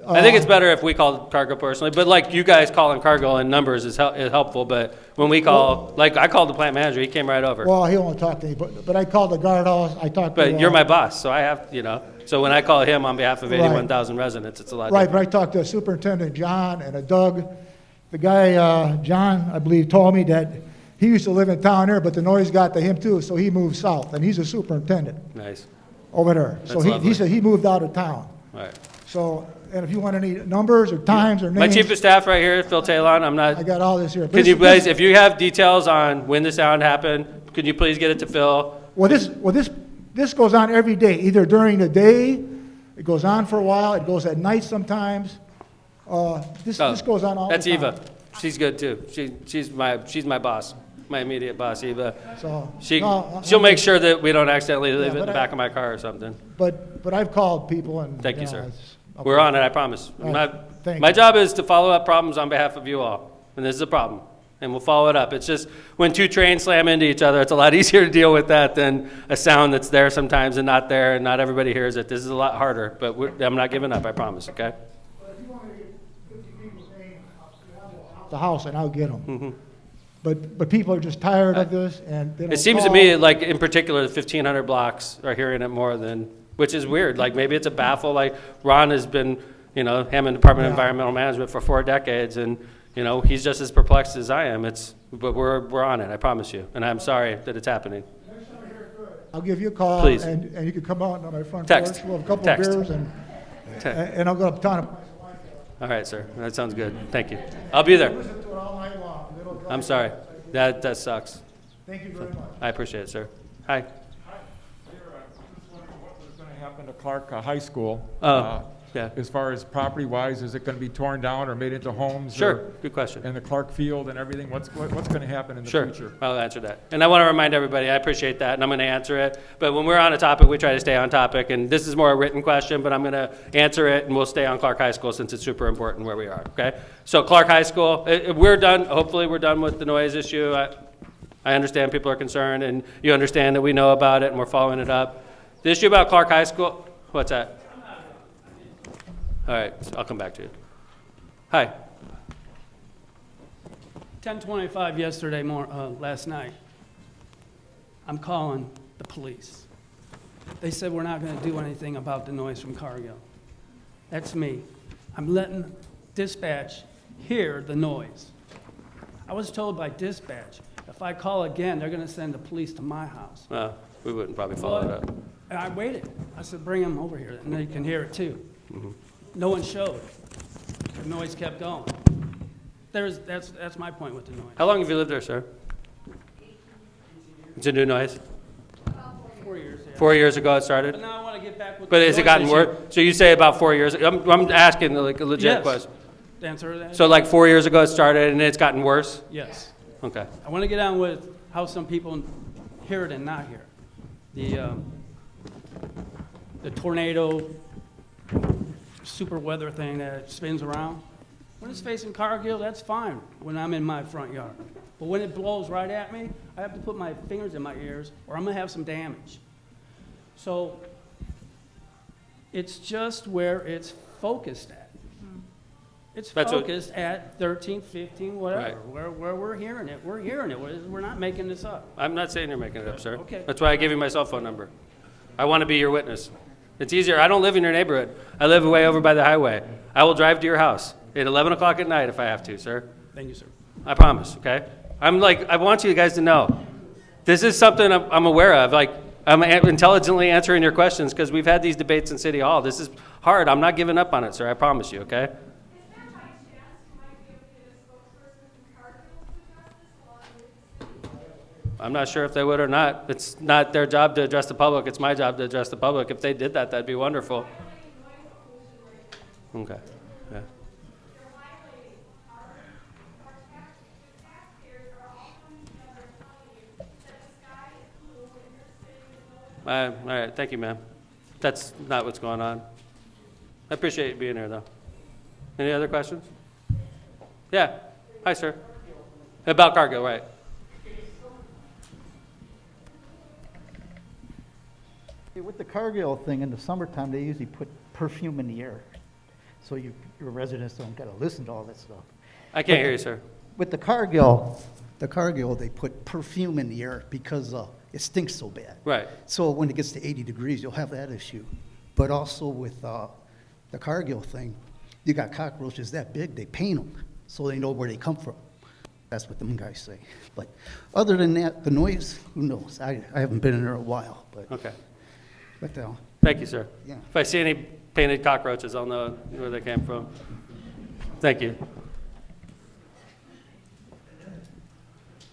I think it's better if we call Cargill personally, but like you guys calling Cargill in numbers is helpful, but when we call, like I called the plant manager, he came right over. Well, he won't talk to me, but I called the guardhouse, I talked to... But you're my boss, so I have, you know, so when I call him on behalf of Right. 81,000 residents, it's a lot Right, different. but I talked to Superintendent John and a Doug. The guy, John, I believe, told me that he used to live in town here, but the noise got to him too, so he moved south, and he's a superintendent Nice. over there. So That's he lovely. said he moved out of town. Right. So, and if you want any numbers or times or names... My chief of staff right here, Phil Talon, I'm not... I got all this here. Can you guys, if you have details on when the sound happened, could you please get it to Phil? Well, this goes on every day, either during the day, it goes on for a while, it goes at night sometimes. This goes on all the That's time. Eva. She's good too. She's my boss. my immediate boss, Eva. So, She'll make sure that we don't accidentally leave it in but the back of my car or something. But I've called people and. Thank you, know, sir. it's- We're on it, I promise. All right, thank My you. job is to follow up problems on behalf of you all, and this is a problem, and we'll follow it up. It's just, when two trains slam into each other, it's a lot easier to deal with that than a sound that's there sometimes and not there, and not everybody hears it. This is a lot harder, but I'm not giving up, I promise, okay? The house and I'll get them. But people are just tired of this and they don't It seems to call. me like, in particular, the 1,500 blocks are hearing it more than, which is weird. Like, maybe it's a baffle, like Ron has been, Hammond Department of Environmental Management for 4 decades, and, he's just as perplexed as I am. But we're on it, I promise you, and I'm sorry that it's happening. I'll give you a call. Please. And you can come out on my front Text. porch. We'll have a couple Text. of beers and I'll go up town. All right, sir, that sounds good. Thank you. I'll be there. Listen to it all night long. It'll drive I'm you sorry. nuts. That sucks. Thank you very much. I appreciate it, sir. Hi. What was going to happen to Clark High School? Yeah. As far as property-wise, is it going to be torn down or made into homes? Sure, or- good question. And the Clark Field and everything, what's going to happen in the Sure, future? I'll answer that. And I want to remind everybody, I appreciate that, and I'm going to answer it. But when we're on a topic, we try to stay on topic. And this is more a written question, but I'm going to answer it, and we'll stay on Clark High School since it's super important where we are, okay? So Clark High School, we're done, hopefully we're done with the noise issue. I understand people are concerned, and you understand that we know about it, and we're following it up. The issue about Clark High School, what's that? All right, I'll come back to you. Hi. 10:25 yesterday last night. I'm calling the police. They said we're not going to do anything about the noise from Cargill. That's me. I'm letting dispatch hear the noise. I was told by dispatch, if I call again, they're going to send the police to my house. Well, we wouldn't probably follow that. And I waited. I said, bring them over here, and they can hear it too. No one showed. The noise kept going. That's my point with the noise. How long have you lived there, sir? It's a new noise? 4 years. Yeah. 4 years ago it started? But now I want to get back with But the has it noise gotten issue. worse? So you say about 4 years, I'm asking like a legit Yes. question. To answer that? So like 4 years ago it started and it's gotten worse? Yes. Okay. I want to get on with how some people hear it and not hear it. The tornado super weather thing that spins around. When it's facing Cargill, that's fine when I'm in my front yard. But when it blows right at me, I have to put my fingers in my ears or I'm going to have some damage. So it's just where it's focused at. It's focused at 13, 15, whatever. Where we're hearing it. We're hearing it. We're not making this up. I'm not saying you're making it up, sir. Okay. That's why I gave you my cell phone number. I want to be your witness. It's easier. I don't live in your neighborhood. I live way over by the highway. I will drive to your house at 11 o'clock at night if I have to, sir. Thank you, sir. I promise, okay? I want you guys to know. This is something I'm aware of. Like, I'm intelligently answering your questions because we've had these debates in City Hall. This is hard. I'm not giving up on it, sir. I promise you, okay? I'm not sure if they would or not. It's not their job to address the public. It's my job to address the public. If they did that, that'd be wonderful. Okay, yeah. All right, thank you, ma'am. That's not what's going on. I appreciate you being here, though. Any other questions? Yeah. Hi, sir. About Cargill, right. With the Cargill thing, in the summertime, they usually put perfume in the air. So your residents don't got to listen to all that stuff. I can't hear you, sir. With the Cargill, they put perfume in the air because it stinks so bad. Right. So when it gets to 80 degrees, you'll have that issue. But also with the Cargill thing, you got cockroaches that big, they paint them so they know where they come from. That's what them guys say. But other than that, the noise, who knows? I haven't been in there a while. But Okay. What the hell? Thank you, sir. Yeah. If I see any painted cockroaches, I'll know where they came from. Thank you.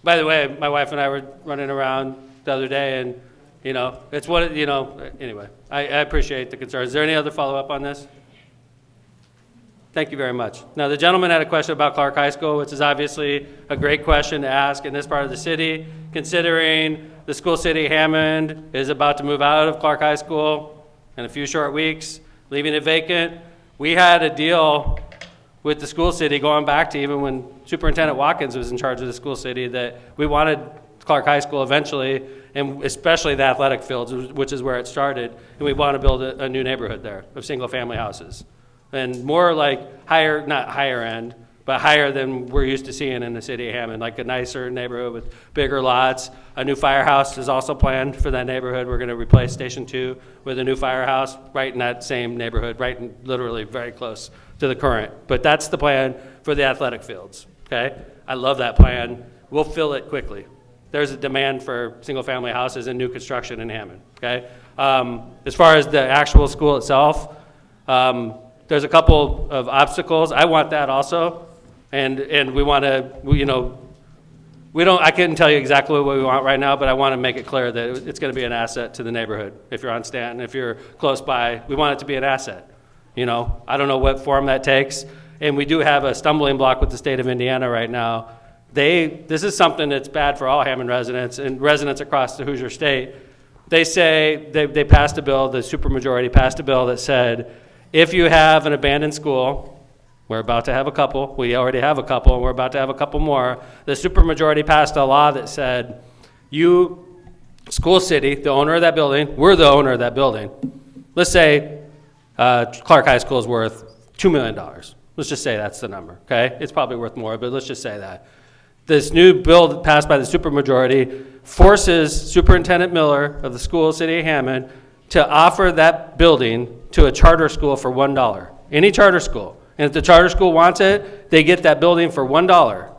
By the way, my wife and I were running around the other day, and, it's what, anyway, I appreciate the concern. Is there any other follow-up on this? Thank you very much. Now, the gentleman had a question about Clark High School, which is obviously a great question to ask in this part of the city, considering the school city Hammond is about to move out of Clark High School in a few short weeks, leaving it vacant. We had a deal with the school city going back to even when Superintendent Watkins was in charge of the school city that we wanted Clark High School eventually, and especially the athletic fields, which is where it started, and we want to build a new neighborhood there of single-family houses. And more like higher, not higher end, but higher than we're used to seeing in the city of Hammond, like a nicer neighborhood with bigger lots. A new firehouse is also planned for that neighborhood. We're going to replace Station 2 with a new firehouse right in that same neighborhood, right in, literally very close to the current. But that's the plan for the athletic fields, okay? I love that plan. We'll fill it quickly. There's a demand for single-family houses and new construction in Hammond, okay? As far as the actual school itself, there's a couple of obstacles. I want that also, and we want to, you know, I couldn't tell you exactly what we want right now, but I want to make it clear that it's going to be an asset to the neighborhood. If you're on Stanton, if you're close by, we want it to be an asset. You know, I don't know what form that takes, and we do have a stumbling block with the state of Indiana right now. This is something that's bad for all Hammond residents and residents across the Hoosier State. They say they passed a bill, the supermajority passed a bill that said, if you have an abandoned school, we're about to have a couple, we already have a couple, and we're about to have a couple more. The supermajority passed a law that said, you, school city, the owner of that building, we're the owner of that building. Let's say Clark High School is worth $2 million. Let's just say that's the number, okay? It's probably worth more, but let's just say that. This new bill passed by the supermajority forces Superintendent Miller of the school city of Hammond to offer that building to a charter school for $1. Any charter school. And if the charter school wants it, they get that building for $1,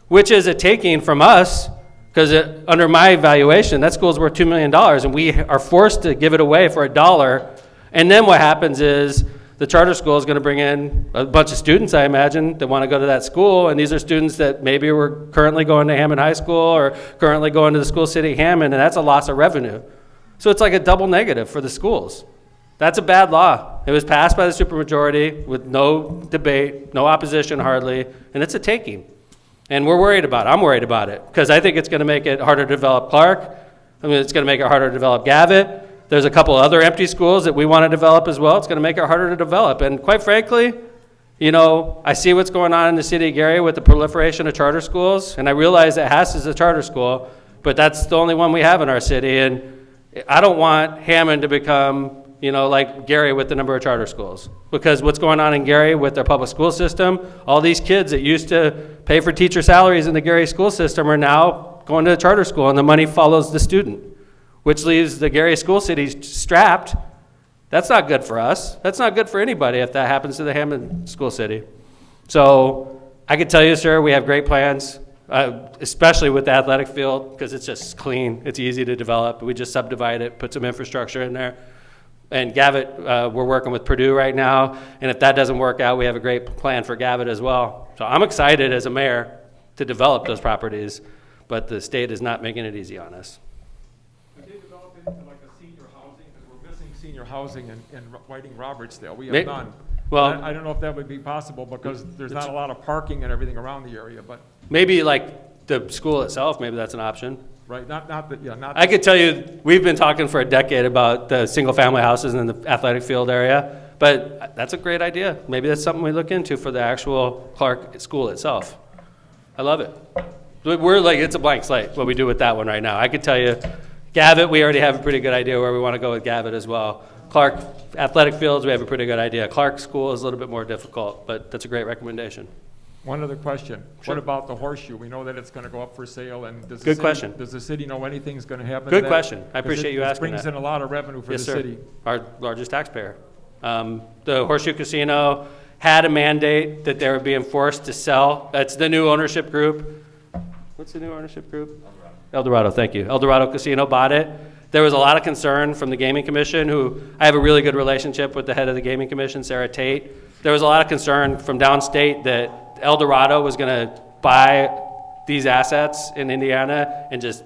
which is a taking from us, because under my evaluation, that school's worth $2 million, and we are forced to give it away for $1. And then what happens is the charter school is going to bring in a bunch of students, I imagine, that want to go to that school, and these are students that maybe were currently going to Hammond High School or currently going to the school city Hammond, and that's a loss of revenue. So it's like a double negative for the schools. That's a bad law. It was passed by the supermajority with no debate, no opposition hardly, and it's a taking. And we're worried about it. I'm worried about it because I think it's going to make it harder to develop Clark. I mean, it's going to make it harder to develop Gavitt. There's a couple other empty schools that we want to develop as well. It's going to make it harder to develop. And quite frankly, you know, I see what's going on in the city of Gary with the proliferation of charter schools, and I realize that Hess is a charter school, but that's the only one we have in our city. And I don't want Hammond to become, you know, like Gary with the number of charter schools. Because what's going on in Gary with their public school system, all these kids that used to pay for teacher salaries in the Gary school system are now going to a charter school, and the money follows the student, which leaves the Gary school city strapped. That's not good for us. That's not good for anybody if that happens to the Hammond school city. So I can tell you, sir, we have great plans, especially with the athletic field, because it's just clean. It's easy to develop. We just subdivide it, put some infrastructure in there. And Gavitt, we're working with Purdue right now, and if that doesn't work out, we have a great plan for Gavitt as well. So I'm excited as a mayor to develop those properties, but the state is not making it easy on us. Could they develop it into like a senior housing, because we're missing senior housing in Whiting Robertsdale? We have none. Well, I don't know if that would be possible because there's not a lot of parking and everything around the area, but. Maybe like the school itself, maybe that's an option. Right, not that, yeah, not. I could tell you, we've been talking for a decade about the single-family houses in the athletic field area, but that's a great idea. Maybe that's something we look into for the actual Clark school itself. I love it. We're like, it's a blank slate, what we do with that one right now. I could tell you, Gavitt, we already have a pretty good idea where we want to go with Gavitt as well. Clark athletic fields, we have a pretty good idea. Clark school is a little bit more difficult, but that's a great recommendation. One other question. Sure. What about the horseshoe? We know that it's going to go up for sale, and does Good question. Does the city know anything's going to happen? Good to that? question. I appreciate you asking It brings that. in a lot of revenue for Yes, the sir. city. Our largest taxpayer. The Horseshoe Casino had a mandate that they were being forced to sell. That's the new ownership group. What's the new ownership group? Eldorado, thank you. Eldorado Casino bought it. There was a lot of concern from the Gaming Commission, who I have a really good relationship with the head of the Gaming Commission, Sarah Tate. There was a lot of concern from downstate that Eldorado was going to buy these assets in Indiana and just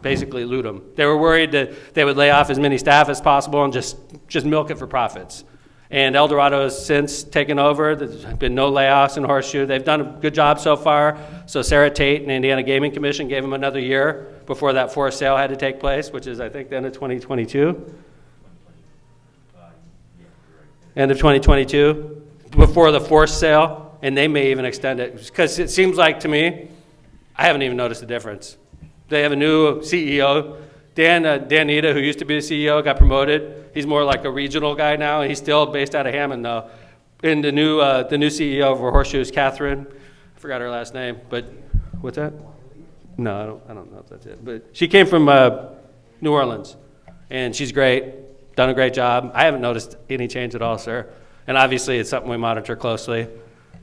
basically loot them. They were worried that they would lay off as many staff as possible and just milk it for profits. And El Dorado has since taken over. There's been no layoffs in Horseshoe. They've done a good job so far. So Sarah Tate and Indiana Gaming Commission gave them another year before that forced sale had to take place, which is, I think, the end of 2022. End of 2022, before the forced sale, and they may even extend it. Because it seems like to me, I haven't even noticed the difference. They have a new CEO. Dan Nita, who used to be the CEO, got promoted. He's more like a regional guy now, and he's still based out of Hammond, though. And the new CEO of Horseshoe is Catherine. I forgot her last name, but what's that? No, I don't know if that's it. But she came from New Orleans, and she's great, done a great job. I haven't noticed any change at all, sir. And obviously, it's something we monitor closely.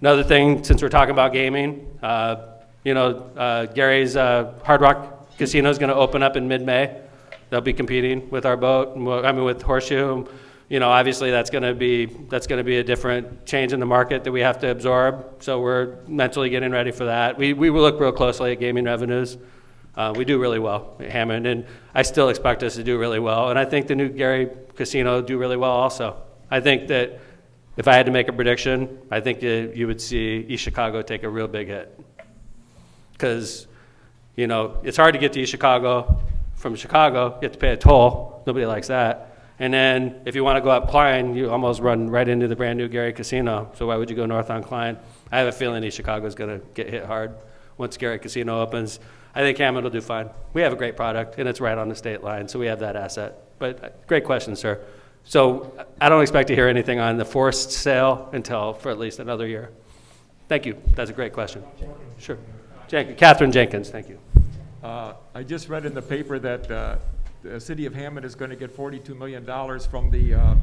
Another thing, since we're talking about gaming, Gary's Hard Rock Casino is going to open up in mid-May. They'll be competing with our boat, with Horseshoe. Obviously that's going to be a different change in the market that we have to absorb. So we're mentally getting ready for that. We will look real closely at gaming revenues. We do really well at Hammond, and I still expect us to do really well. And I think the new Gary Casino will do really well also. I think that if I had to make a prediction, I think you would see East Chicago take a real big hit. Because, it's hard to get to East Chicago. From Chicago, you have to pay a toll. Nobody likes that. And then if you want to go up Klein, you almost run right into the brand new Gary Casino. So why would you go north on Klein? I have a feeling East Chicago is going to get hit hard once Gary Casino opens. I think Hammond will do fine. We have a great product, and it's right on the state line, so we have that asset. But great question, sir. So I don't expect to hear anything on the forced sale for at least another year. Thank you. That's a great question. Sure. Catherine Jenkins, thank you. I just read in the paper that the city of Hammond is going to get $42 million from the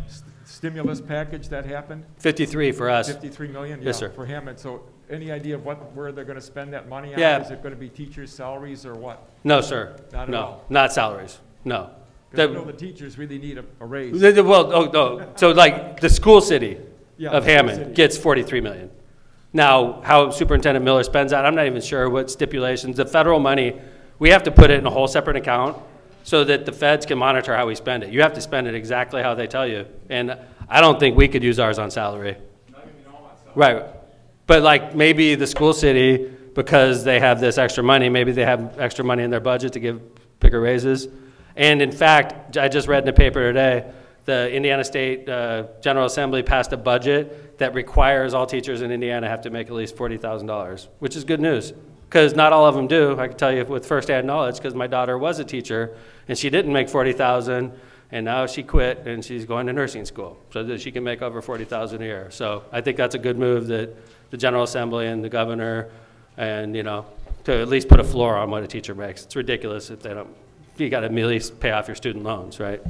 stimulus package that happened. 53 for us. 53 million, yes, sir. For Hammond. So any idea of where they're going to spend that money on? Yeah. Is it going to be teachers' salaries or what? No, sir. Not at all? Not salaries. No. Because the teachers really need a raise. So like the school city of Hammond city gets $43 million. Now, how Superintendent Miller spends that, I'm not even sure what stipulations. The federal money, we have to put it in a whole separate account so that the feds can monitor how we spend it. You have to spend it exactly how they tell you. And I don't think we could use ours on salary. Right. But like maybe the school city, because they have this extra money, maybe they have extra money in their budget to give bigger raises. And in fact, I just read in the paper today, the Indiana State General Assembly passed a budget that requires all teachers in Indiana have to make at least $40,000, which is good news. Because not all of them do. I can tell you with firsthand knowledge, because my daughter was a teacher, and she didn't make $40,000, and now she quit, and she's going to nursing school, so that she can make over $40,000 a year. So I think that's a good move that the General Assembly and the governor, and to at least put a floor on what a teacher makes. It's ridiculous if they don't. You got to at least pay off your student loans, right?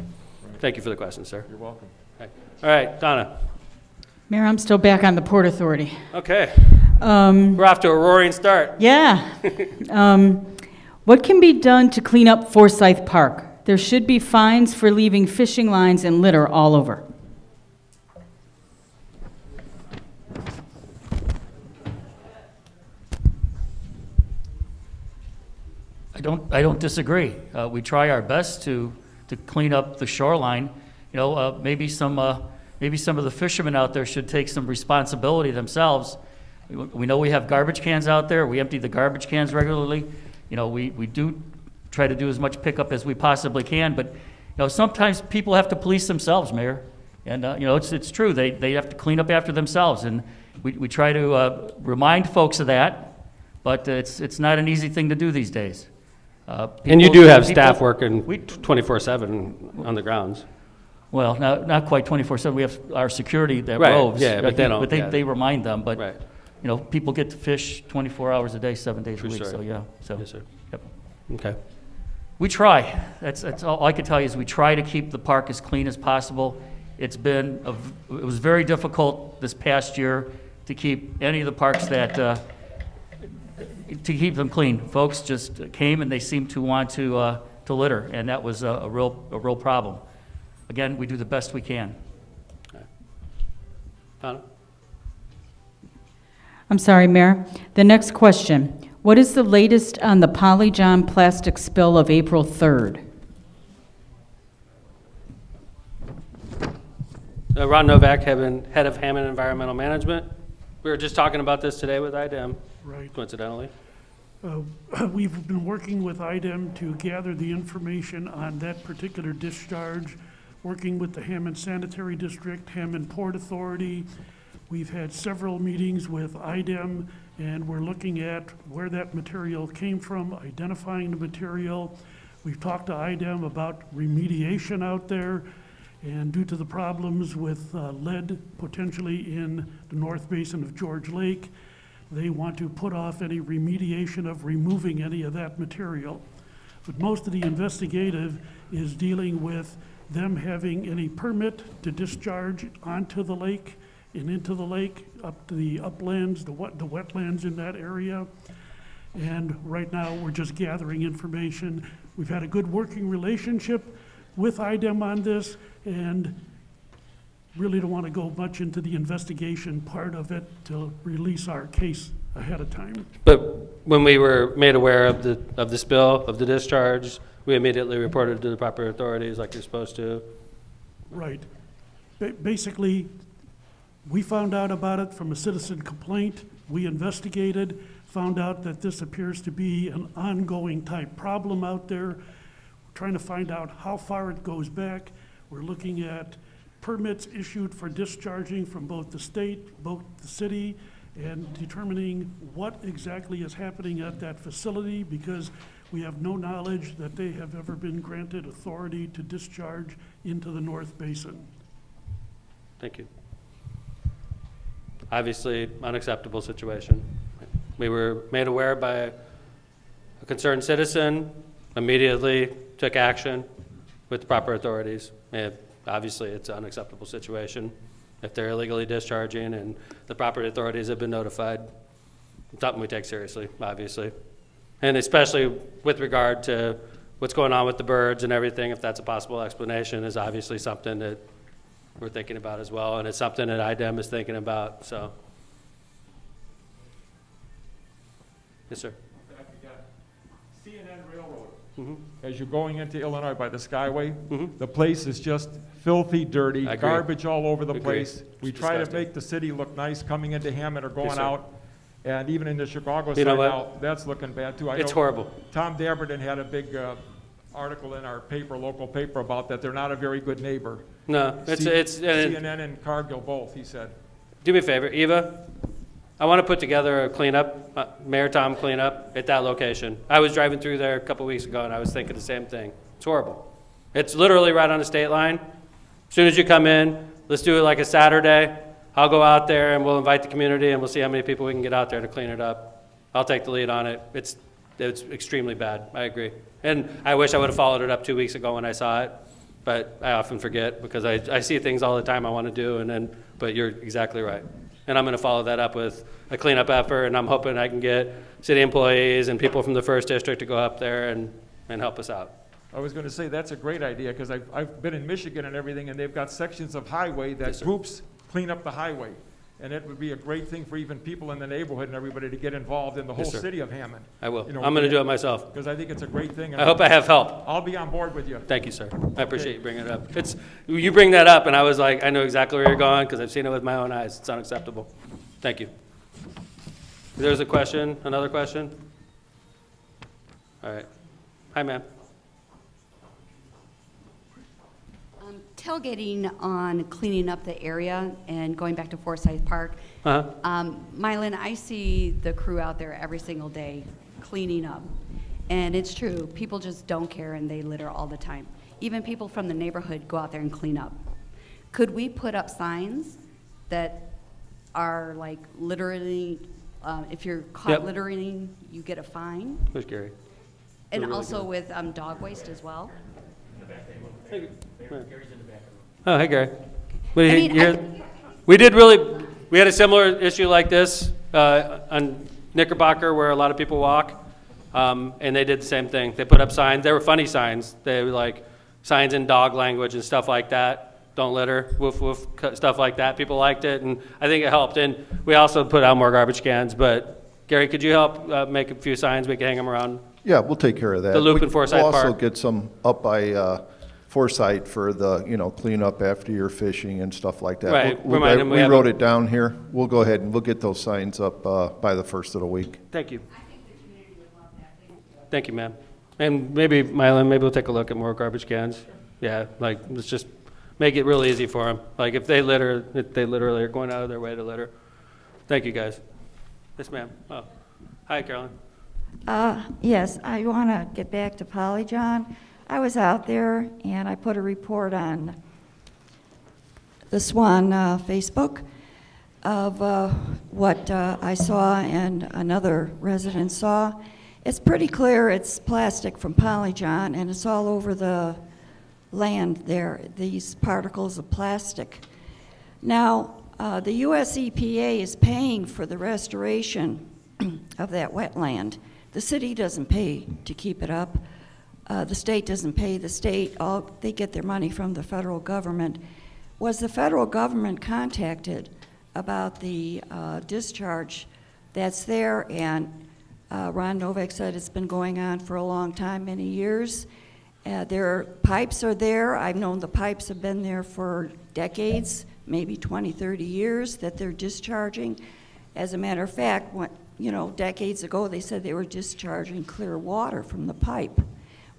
Thank you for the question, sir. You're welcome. Okay. All right, Donna. Mayor, I'm still back on the Port Authority. Okay. We're off to a roaring start. Yeah. What can be done to clean up Forsyth Park? There should be fines for leaving fishing lines and litter all over. I don't disagree. We try our best to clean up the shoreline. Maybe some of the fishermen out there should take some responsibility themselves. We know we have garbage cans out there. We empty the garbage cans regularly. We do try to do as much pickup as we possibly can, but sometimes people have to police themselves, Mayor. And it's true. They have to clean up after themselves, and we try to remind folks of that. But it's not an easy thing to do these days. And you do have staff working 24/7 on the grounds. Well, not quite 24/7. We have our security that right. roves. Yeah, but they don't. But they remind them. But right. People get to fish 24 hours a day, 7 days True a week. story. So yeah. So yes, sir. Yep. Okay. We try. That's all I can tell you is we try to keep the park as clean as possible. It was very difficult this past year to keep any of the parks to keep them clean. Folks just came and they seemed to want to litter, and that was a real problem. Again, we do the best we can. Okay. Donna? I'm sorry, Mayor. The next question. What is the latest on the Polyjohn plastic spill of April 3rd? Ron Novak, head of Hammond Environmental Management. We were just talking about this today with IDEM, Right. coincidentally. We've been working with IDEM to gather the information on that particular discharge, working with the Hammond Sanitary District, Hammond Port Authority. We've had several meetings with IDEM, and we're looking at where that material came from, identifying the material. We've talked to IDEM about remediation out there, and due to the problems with lead potentially in the North Basin of George Lake, they want to put off any remediation of removing any of that material. But most of the investigative is dealing with them having any permit to discharge onto the lake and into the lake, up to the uplands, the wetlands in that area. And right now, we're just gathering information. We've had a good working relationship with IDEM on this, and really don't want to go much into the investigation part of it to release our case ahead of time. But when we were made aware of the spill, of the discharge, we immediately reported to the proper authorities like you're supposed to. Right. Basically, we found out about it from a citizen complaint. We investigated, found out that this appears to be an ongoing type problem out there. We're trying to find out how far it goes back. We're looking at permits issued for discharging from both the state, both the city, and determining what exactly is happening at that facility, because we have no knowledge that they have ever been granted authority to discharge into the North Basin. Thank you. Obviously, unacceptable situation. We were made aware by a concerned citizen, immediately took action with the proper authorities. And obviously, it's an unacceptable situation. If they're illegally discharging and the proper authorities have been notified, it's something we take seriously, obviously. And especially with regard to what's going on with the birds and everything, if that's a possible explanation, is obviously something that we're thinking about as well, and it's something that IDEM is thinking about, so. Yes, sir. CNN Railroad. Mm-hmm. As you're going into Illinois by the Skyway, the place is just filthy, dirty, I agree. garbage all over the Agree. place. We It's try disgusting. to make the city look nice coming into Hammond or going Yes, sir. out. And even in the Chicago You side know what? now, that's looking bad too. I It's know horrible. Tom Daberden had a big article in our paper, local paper, about that they're not a very good neighbor. No, CNN and Cargill both, he said. Do me a favor, Eva, I want to put together a cleanup, Mayor Tom cleanup at that location. I was driving through there a couple weeks ago and I was thinking the same thing. It's horrible. It's literally right on the state line. As soon as you come in, let's do it like a Saturday. I'll go out there and we'll invite the community and we'll see how many people we can get out there to clean it up. I'll take the lead on it. It's extremely bad, I agree. And I wish I would have followed it up 2 weeks ago when I saw it, but I often forget because I see things all the time I want to do, but you're exactly right. And I'm going to follow that up with a cleanup effort, and I'm hoping I can get city employees and people from the first district to go up there and help us out. I was going to say that's a great idea because I've been in Michigan and everything, and they've got sections of highway that Yes, sir. groups clean up the highway. And it would be a great thing for even people in the neighborhood and everybody to get involved in the whole Yes, sir. city of Hammond. I will. I'm going to do it myself. Because I think it's a great thing. I hope I have help. I'll be on board with you. Thank you, sir. I appreciate you bringing it up. You bring that up, and I was like, I know exactly where you're going because I've seen it with my own eyes. It's unacceptable. Thank you. There's a question, another question? All right. Hi, ma'am. Tailgating on cleaning up the area and going back to Forsyth Park. Mylan, I see the crew out there every single day cleaning up. And it's true, people just don't care and they litter all the time. Even people from the neighborhood go out there and clean up. Could we put up signs that are like littering, if you're caught littering, you get a fine? Where's Gary? And Really also good. with dog waste as well? Oh, hey, Gary. I We had a similar issue like this on Knickerbocker where a lot of people walk, and they did the same thing. They put up signs. They were funny signs. They were like signs in dog language and stuff like that. Don't litter, woof, woof, stuff like that. People liked it, and I think it helped. And we also put out more garbage cans. But, Gary, could you help make a few signs? We can hang them around. Yeah, we'll take care of that. The loop in Forsyth We'll also Park. get some up by Forsyth for the, clean up after your fishing and stuff like that. Right. Remind him we We have wrote a- it down here. We'll go ahead and we'll get those signs up by the first of the week. Thank you. Thank you, ma'am. And maybe, Mylan, maybe we'll take a look at more garbage cans. Yeah, like, let's just make it real easy for them. Like, if they litter, if they literally are going out of their way to litter. Thank you, guys. Yes, ma'am. Oh, hi, Carolyn. Yes, I want to get back to Polyjohn. I was out there and I put a report on the Swan Facebook of what I saw and another resident saw. It's pretty clear it's plastic from Polyjohn, and it's all over the land there, these particles of plastic. Now, the US EPA is paying for the restoration of that wetland. The city doesn't pay to keep it up. The state doesn't pay. The state, they get their money from the federal government. Was the federal government contacted about the discharge that's there? And Ron Novak said it's been going on for a long time, many years. Their pipes are there. I've known the pipes have been there for decades, maybe 20, 30 years that they're discharging. As a matter of fact, decades ago they said they were discharging clear water from the pipe.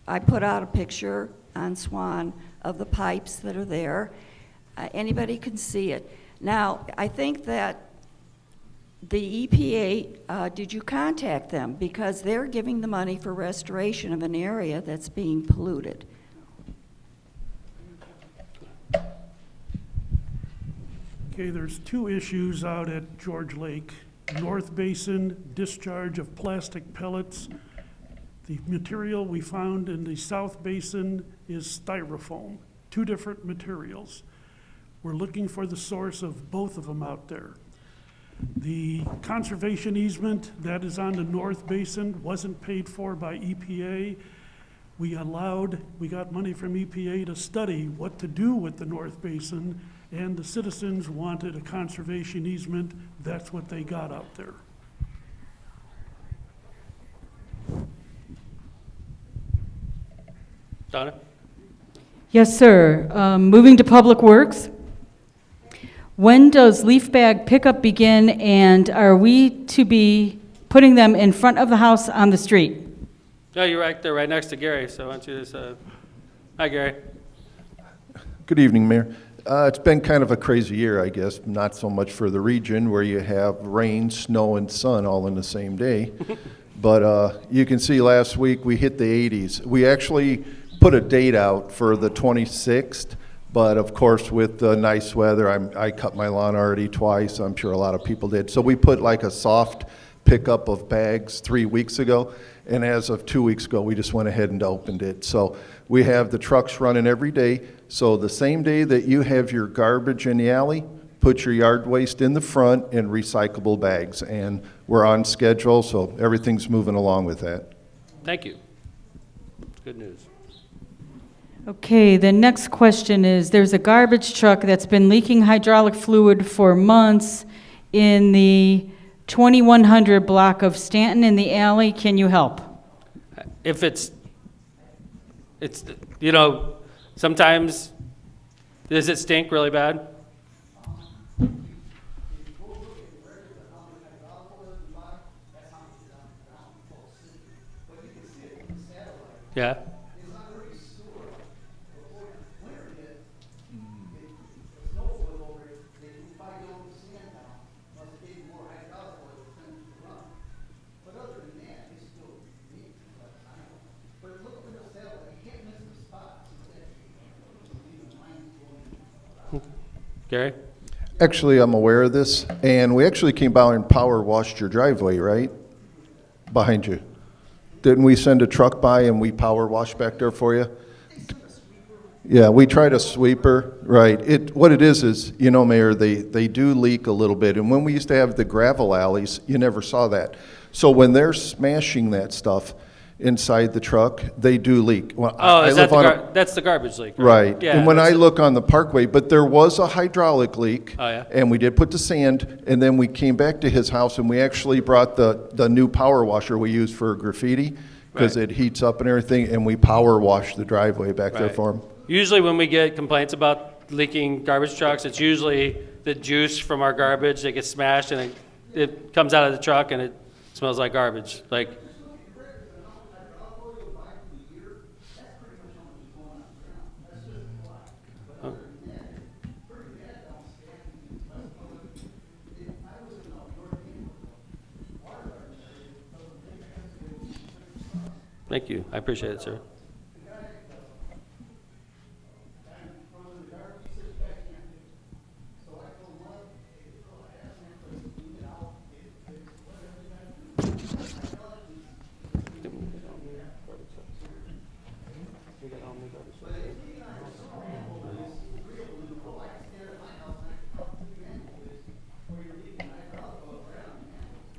I put out a picture on Swan of the pipes that are there. Anybody can see it. Now, I think that the EPA, did you contact them? Because they're giving the money for restoration of an area that's being polluted. Okay, there's two issues out at George Lake. North Basin, discharge of plastic pellets. The material we found in the South Basin is styrofoam, two different materials. We're looking for the source of both of them out there. The conservation easement that is on the North Basin wasn't paid for by EPA. We got money from EPA to study what to do with the North Basin, and the citizens wanted a conservation easement. That's what they got out there. Donna? Yes, sir. Moving to Public Works. When does leaf bag pickup begin, and are we to be putting them in front of the house on the street? No, you're right there, right next to Gary, so why don't you just, hi, Gary. Good evening, Mayor. It's been kind of a crazy year, I guess, not so much for the region where you have rain, snow, and sun all in the same day. But you can see last week we hit the 80s. We actually put a date out for the 26th, but of course with the nice weather, I cut my lawn already twice. I'm sure a lot of people did. So we put like a soft pickup of bags 3 weeks ago, and as of 2 weeks ago, we just went ahead and opened it. So we have the trucks running every day. So the same day that you have your garbage in the alley, put your yard waste in the front in recyclable bags. And we're on schedule, so everything's moving along with that. Thank you. Good news. Okay, the next question is, there's a garbage truck that's been leaking hydraulic fluid for months in the 2100 block of Stanton in the alley. Can you help? If it's, sometimes, does it stink really bad? Yeah. Gary? Actually, I'm aware of this, and we actually came by and power washed your driveway, right? Behind you. Didn't we send a truck by and we power washed back there for you? Yeah, we tried a sweeper, right. What it is, Mayor, they do leak a little bit, and when we used to have the gravel alleys, you never saw that. So when they're smashing that stuff inside the truck, they do leak. Well, that's the garbage leak, right? Right. Yeah, and when I look on the parkway, but there was a hydraulic leak. Oh, yeah? And we did put the sand, and then we came back to his house, and we actually brought the new power washer we use for graffiti, because Right. it heats up and everything, and we power washed the driveway back there Right. for him. Usually when we get complaints about leaking garbage trucks, it's usually the juice from our garbage that gets smashed and it comes out of the truck and it smells like garbage. Like, oh. Thank you. I appreciate it, sir.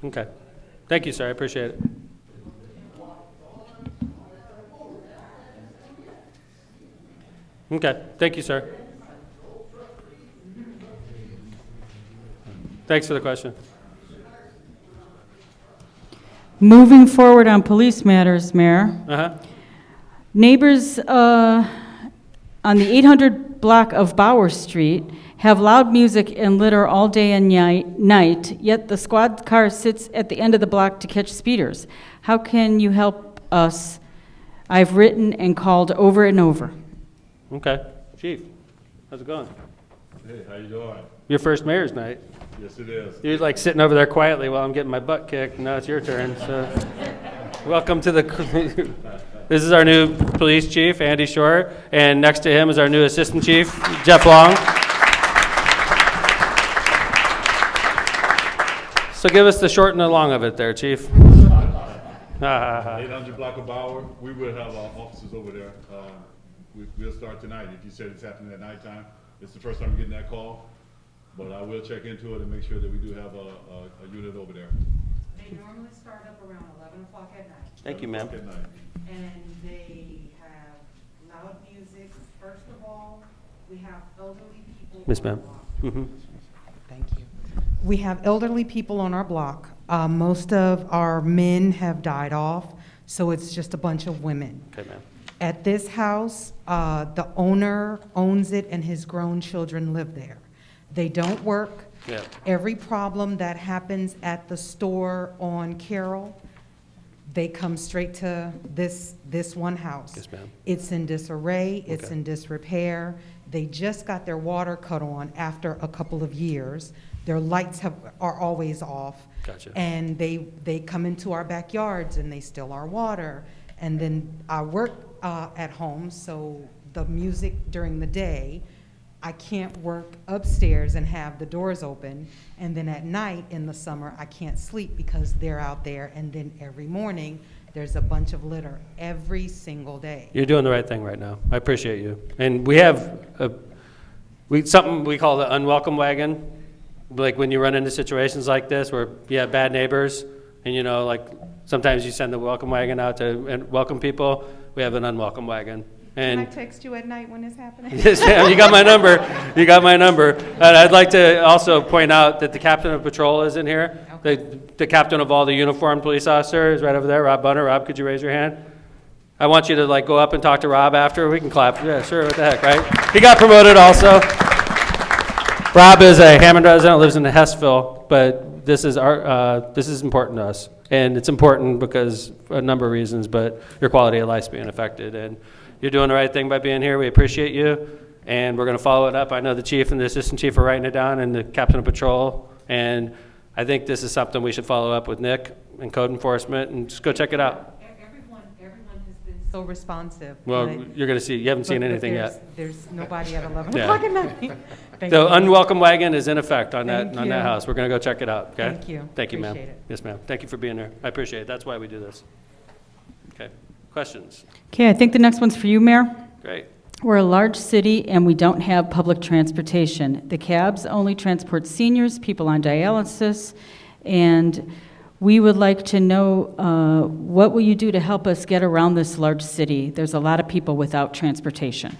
Okay. Thank you, sir. I appreciate it. Okay. Thank you, sir. Thanks for the question. Moving forward on police matters, Mayor. Uh-huh. Neighbors on the 800 block of Bauer Street have loud music and litter all day and night, yet the squad car sits at the end of the block to catch speeders. How can you help us? I've written and called over and over. Okay. Chief, how's it going? Hey, how you doing? Your first mayor's night. Yes, it is. You're like sitting over there quietly while I'm getting my butt kicked, and now it's your turn. So, welcome to the. This is our new police chief, Andy Short, and next to him is our new assistant chief, Jeff Long. So give us the short and the long of it there, Chief. 800 block of Bauer. We will have our officers over there. We'll start tonight. If you said it's happening at nighttime, it's the first time we're getting that call. But I will check into it and make sure that we do have a unit over there. They normally start up around 11 o'clock at night. Thank you, ma'am. And they have loud music. First of all, we have elderly people. Yes, ma'am. Mm-hmm. Thank you. We have elderly people on our block. Most of our men have died off, so it's just a bunch of women. Okay, ma'am. At this house, the owner owns it and his grown children live there. They don't work. Yeah. Every problem that happens at the store on Carroll, they come straight to this one house. Yes, ma'am. It's in disarray, it's Okay. in disrepair. They just got their water cut on after a couple of years. Their lights are always off. Gotcha. And they come into our backyards and they steal our water. And then I work at home, so the music during the day, I can't work upstairs and have the doors open. And then at night in the summer, I can't sleep because they're out there. And then every morning, there's a bunch of litter every single day. You're doing the right thing right now. I appreciate you. And we have something we call the unwelcome wagon. Like when you run into situations like this where you have bad neighbors and like sometimes you send the welcome wagon out to welcome people. We have an unwelcome wagon. Can I And text you at night when it's happening? yes, ma'am, you got my number. You got my number. And I'd like to also point out that the captain of patrol is in here. The captain of all the uniformed police officers is right over there, Rob Bunner. Rob, could you raise your hand? I want you to go up and talk to Rob after. We can clap. Yeah, sure. What the heck, right? He got promoted also. Rob is a Hammond resident, lives in Hessville, but this is important to us. And it's important because for a number of reasons, but your quality of life's being affected. And you're doing the right thing by being here. We appreciate you. And we're going to follow it up. I know the chief and the assistant chief are writing it down and the captain of patrol. And I think this is something we should follow up with Nick and code enforcement and just go check it out. Everyone has been so responsive. Well, but- you're going to see, you haven't seen but anything there's- yet. There's nobody at 11 Yeah. o'clock at night. Thank The you. unwelcome wagon is in effect on that Thank you. house. We're going to go check it out, okay? Thank you. Thank you, ma'am. Appreciate it. Yes, ma'am. Thank you for being here. I appreciate it. That's why we do this. Okay. Questions? Okay, I think the next one's for you, Mayor. Great. We're a large city and we don't have public transportation. The cabs only transport seniors, people on dialysis, and we would like to know what will you do to help us get around this large city? There's a lot of people without transportation.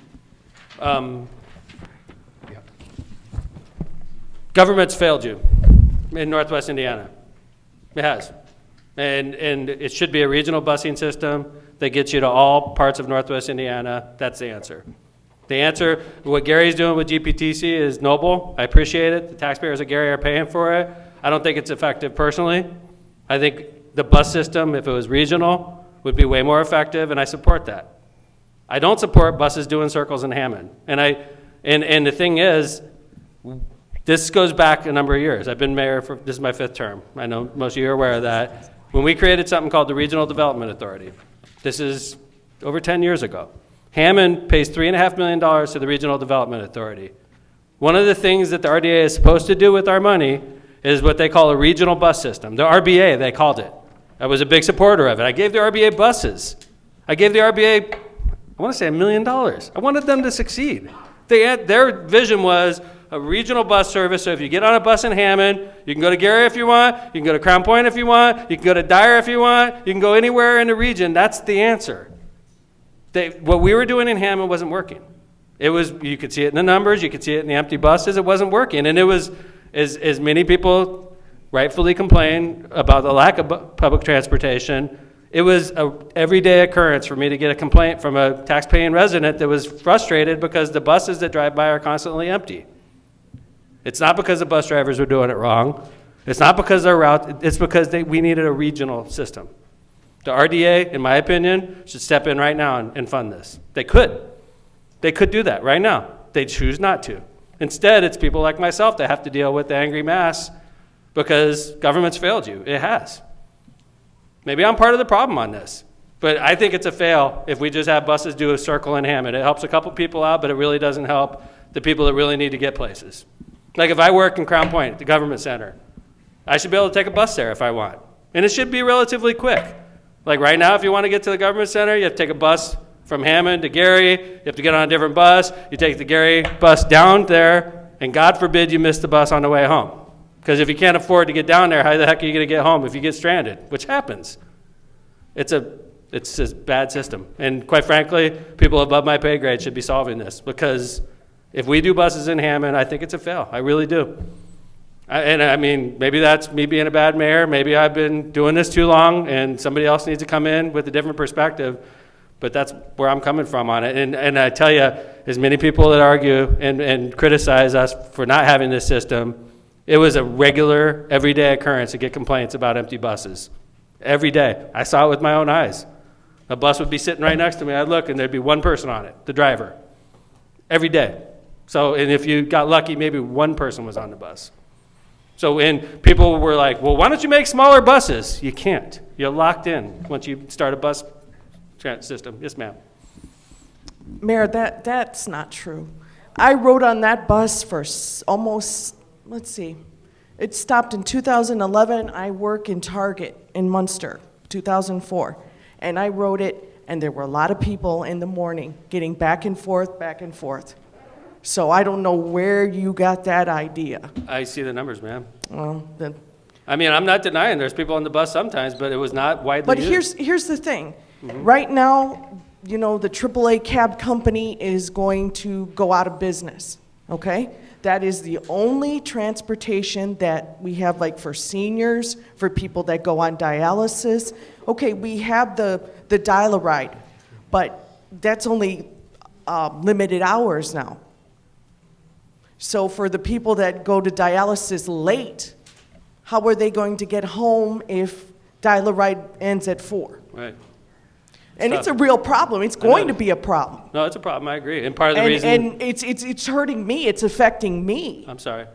Government's failed you in Northwest Indiana. It has. And it should be a regional busing system that gets you to all parts of Northwest Indiana. That's the answer. The answer, what Gary's doing with GPTC is noble. I appreciate it. The taxpayers of Gary are paying for it. I don't think it's effective personally. I think the bus system, if it was regional, would be way more effective, and I support that. I don't support buses doing circles in Hammond. And the thing is, this goes back a number of years. I've been mayor for, this is my 5th term. I know most of you are aware of that. When we created something called the Regional Development Authority, this is over 10 years ago. Hammond pays $3.5 million to the Regional Development Authority. One of the things that the RDA is supposed to do with our money is what they call a regional bus system. The RBA, they called it. I was a big supporter of it. I gave the RBA buses. I gave the RBA, I want to say $1 million. I wanted them to succeed. Their vision was a regional bus service, so if you get on a bus in Hammond, you can go to Gary if you want, you can go to Crown Point if you want, you can go to Dyer if you want, you can go anywhere in the region. That's the answer. What we were doing in Hammond wasn't working. It was, you could see it in the numbers, you could see it in the empty buses, it wasn't working. And it was, as many people rightfully complain about the lack of public transportation, it was an everyday occurrence for me to get a complaint from a taxpaying resident that was frustrated because the buses that drive by are constantly empty. It's not because the bus drivers were doing it wrong. It's not because their route, it's because we needed a regional system. The RDA, in my opinion, should step in right now and fund this. They could. They could do that right now. They choose not to. Instead, it's people like myself that have to deal with the angry mass because government's failed you. It has. Maybe I'm part of the problem on this, but I think it's a fail if we just have buses do a circle in Hammond. It helps a couple people out, but it really doesn't help the people that really need to get places. Like if I work in Crown Point, the government center, I should be able to take a bus there if I want. And it should be relatively quick. Like right now, if you want to get to the government center, you have to take a bus from Hammond to Gary. You have to get on a different bus. You take the Gary bus down there, and God forbid you miss the bus on the way home. Because if you can't afford to get down there, how the heck are you going to get home if you get stranded? Which happens. It's a bad system. And quite frankly, people above my pay grade should be solving this. Because if we do buses in Hammond, I think it's a fail. I really do. I mean, maybe that's me being a bad mayor. Maybe I've been doing this too long and somebody else needs to come in with a different perspective. But that's where I'm coming from on it. And I tell you, as many people that argue and criticize us for not having this system, it was a regular, everyday occurrence to get complaints about empty buses. Every day. I saw it with my own eyes. A bus would be sitting right next to me. I'd look and there'd be one person on it, the driver. Every day. So, and if you got lucky, maybe one person was on the bus. So, and people were like, well, why don't you make smaller buses? You can't. You're locked in once you start a bus system. Yes, ma'am. Mayor, that's not true. I rode on that bus for almost, let's see, it stopped in 2011. I work in Target in Munster, 2004. And I rode it, and there were a lot of people in the morning getting back and forth, back and forth. So I don't know where you got that idea. I see the numbers, ma'am. Well, then. I mean, I'm not denying there's people on the bus sometimes, but it was not widely used. But here's the thing. Right now, you know, the AAA cab company is going to go out of business, okay? That is the only transportation that we have, like for seniors, for people that go on dialysis. Okay, we have the dial-a-ride, but that's only limited hours now. So for the people that go to dialysis late, how are they going to get home if dial-a-ride ends at 4? Right. And it's a real problem. It's going to be a problem. No, it's a problem. I agree. And part of the reason. And it's hurting me. It's affecting me. I'm sorry.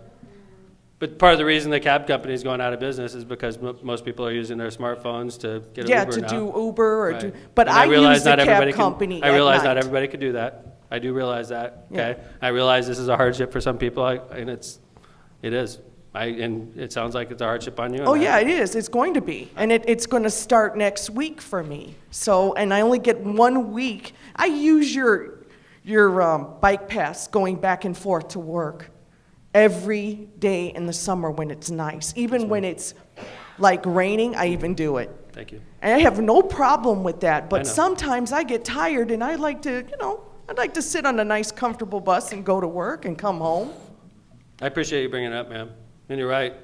But part of the reason the cab company is going out of business is because most people are using their smartphones to get an Uber now. Do Uber or right. do. But I use the cab company. I realize not everybody could do that. I do realize that. Okay. Yeah. I realize this is a hardship for some people, and it is. And it sounds like it's a hardship on you. Oh yeah, it is. It's going to be, and it's going to start next week for me. So, and I only get 1 week. I use your bike pass going back and forth to work every day in the summer when it's nice. Even when it's like raining, I even do it. Thank you. And I have no problem with that. But sometimes I get tired, and I like to, I'd like to sit on a nice, comfortable bus and go to work and come home. I appreciate you bringing it up, ma'am. And you're right.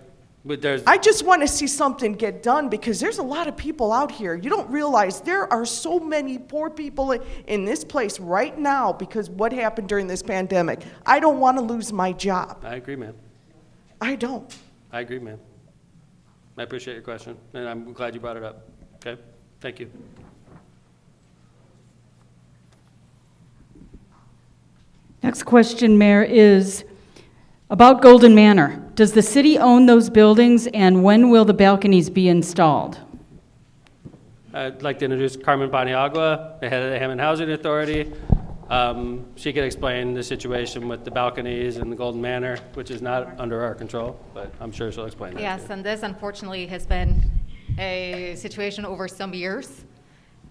But there's, I just want to see something get done because there's a lot of people out here. You don't realize there are so many poor people in this place right now because what happened during this pandemic. I don't want to lose my job. I agree, ma'am. I don't. I agree, ma'am. I appreciate your question, and I'm glad you brought it up. Okay? Thank you. Next question, Mayor, is about Golden Manor. Does the city own those buildings, and when will the balconies be installed? I'd like to introduce Carmen Paniagua, the head of the Hammond Housing Authority. She could explain the situation with the balconies and the Golden Manor, which is not under our control, but I'm sure she'll explain that. Yes, and this unfortunately has been a situation over some years.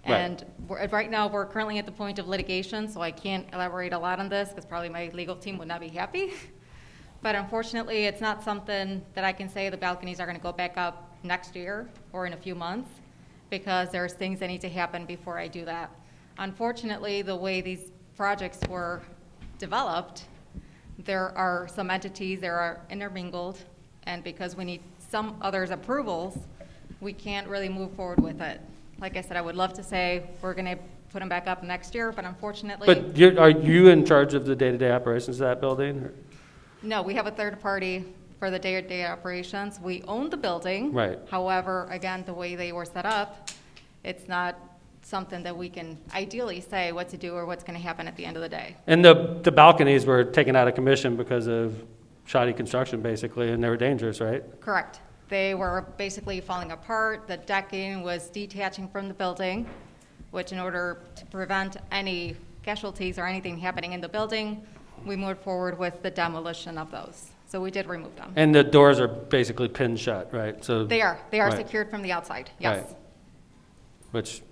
Right. And right now, we're currently at the point of litigation, so I can't elaborate a lot on this because probably my legal team would not be happy. But unfortunately, it's not something that I can say the balconies are going to go back up next year or in a few months because there's things that need to happen before I do that. Unfortunately, the way these projects were developed, there are some entities that are intermingled, and because we need some others' approvals, we can't really move forward with it. Like I said, I would love to say we're going to put them back up next year, but unfortunately... But are you in charge of the day-to-day operations of that building? Or? No, we have a third party for the day-to-day operations. We own the building. Right. However, again, the way they were set up, it's not something that we can ideally say what to do or what's going to happen at the end of the day. And the balconies were taken out of commission because of shoddy construction, basically, and they were dangerous, right? Correct. They were basically falling apart. The decking was detaching from the building, which in order to prevent any casualties or anything happening in the building, we moved forward with the demolition of those. So we did remove them. And the doors are basically pinned shut, right? So They are right. secured from the outside, yes. Right. Which,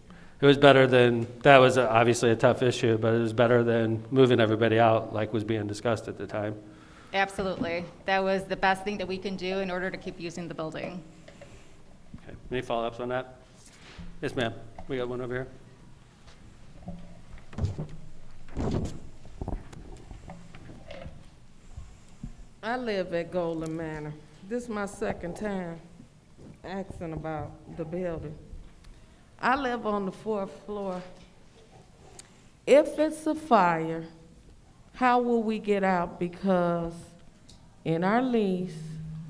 it was better than, that was obviously a tough issue, but it was better than moving everybody out like was being discussed at the time. Absolutely. That was the best thing that we can do in order to keep using the building. Okay. Any follow-ups on that? Yes, ma'am. We got one over here. I live at Golden Manor. This is my second time asking about the building. I live on the 4th floor. If it's a fire, how will we get out? Because in our lease,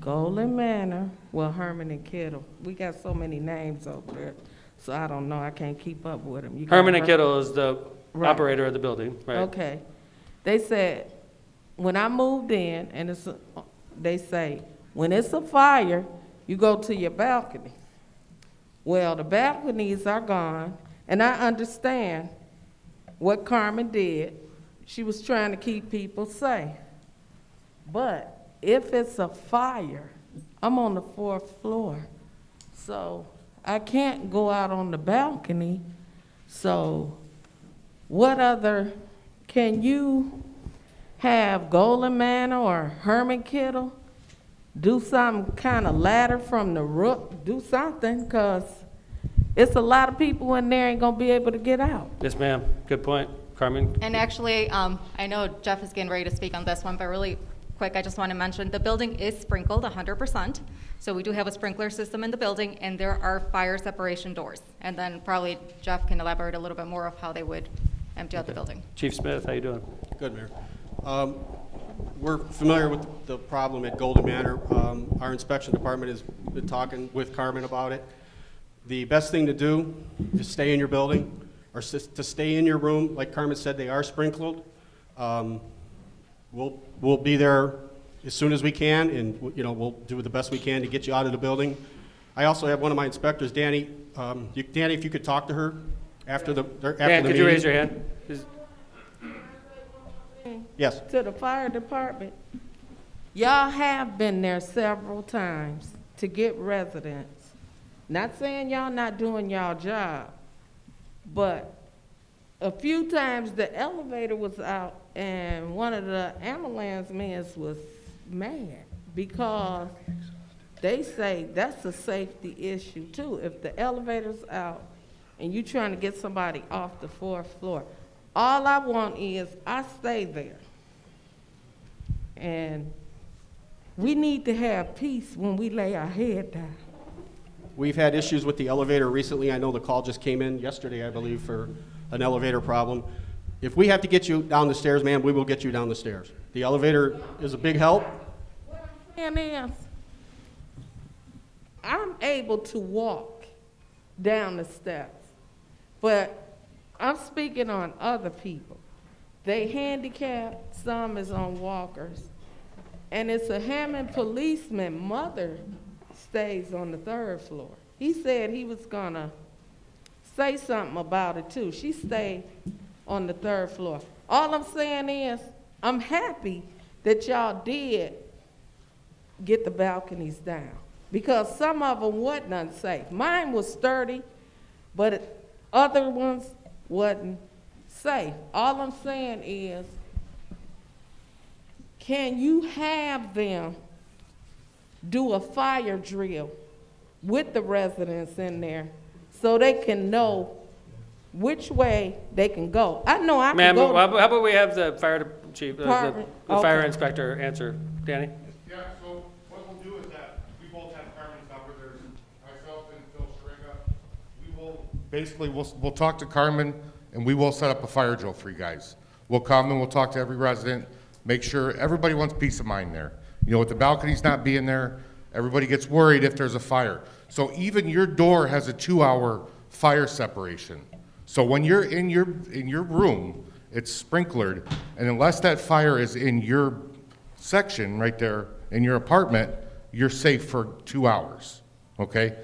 Golden Manor, well, Herman and Kittle, we got so many names over there, so I don't know, I can't keep up with them. Herman and Kittle is the Right. operator of the building, right? Okay. They said, when I moved in, and they say, when it's a fire, you go to your balcony. Well, the balconies are gone, and I understand what Carmen did. She was trying to keep people safe. But if it's a fire, I'm on the 4th floor, so I can't go out on the balcony. So what other, can you have Golden Manor or Herman Kittle do some kind of ladder from the roof, do something, because it's a lot of people in there ain't gonna be able to get out. Yes, ma'am. Good point. Carmen? And actually, I know Jeff is getting ready to speak on this one, but really quick, I just want to mention the building is sprinkled 100%. So we do have a sprinkler system in the building, and there are fire separation doors. And then probably Jeff can elaborate a little bit more of how they would empty out the building. Chief Smith, how you doing? Good, Mayor. We're familiar with the problem at Golden Manor. Our inspection department has been talking with Carmen about it. The best thing to do is stay in your building, or to stay in your room. Like Carmen said, they are sprinkled. We'll be there as soon as we can, and we'll do the best we can to get you out of the building. I also have one of my inspectors, Danny. Danny, if you could talk to her after the Dan, could meeting. you raise your hand? Yes. To the fire department, y'all have been there several times to get residents. Not saying y'all not doing y'all job, but a few times the elevator was out and one of the ambulance men was mad because they say that's a safety issue too. If the elevator's out and you trying to get somebody off the 4th floor, all I want is I stay there. And We need to have peace when we lay our head down. We've had issues with the elevator recently. I know the call just came in yesterday, I believe, for an elevator problem. If we have to get you down the stairs, ma'am, we will get you down the stairs. The elevator is a big help. And is, I'm able to walk down the steps, but I'm speaking on other people. They handicapped, some is on walkers. And it's a Hammond policeman, mother stays on the 3rd floor. He said he was gonna say something about it too. She stayed on the 3rd floor. All I'm saying is, I'm happy that y'all did get the balconies down, because some of them wasn't unsafe. Mine was sturdy, but other ones wasn't safe. All I'm saying is, can you have them do a fire drill with the residents in there so they can know which way they can go? I know I can go. Ma'am, how about we have the fire chief, the fire Okay. inspector answer. Danny? Yeah, so what we'll do is that we both have Carmen's number. There's myself and Phil Schringa. We will, basically, we'll talk to Carmen, and we will set up a fire drill for you guys. We'll come and we'll talk to every resident, make sure everybody wants peace of mind there. You know, with the balconies not being there, everybody gets worried if there's a fire. So even your door has a 2-hour fire separation. So when you're in your room, it's sprinklered, and unless that fire is in your section right there in your apartment, you're safe for 2 hours, okay?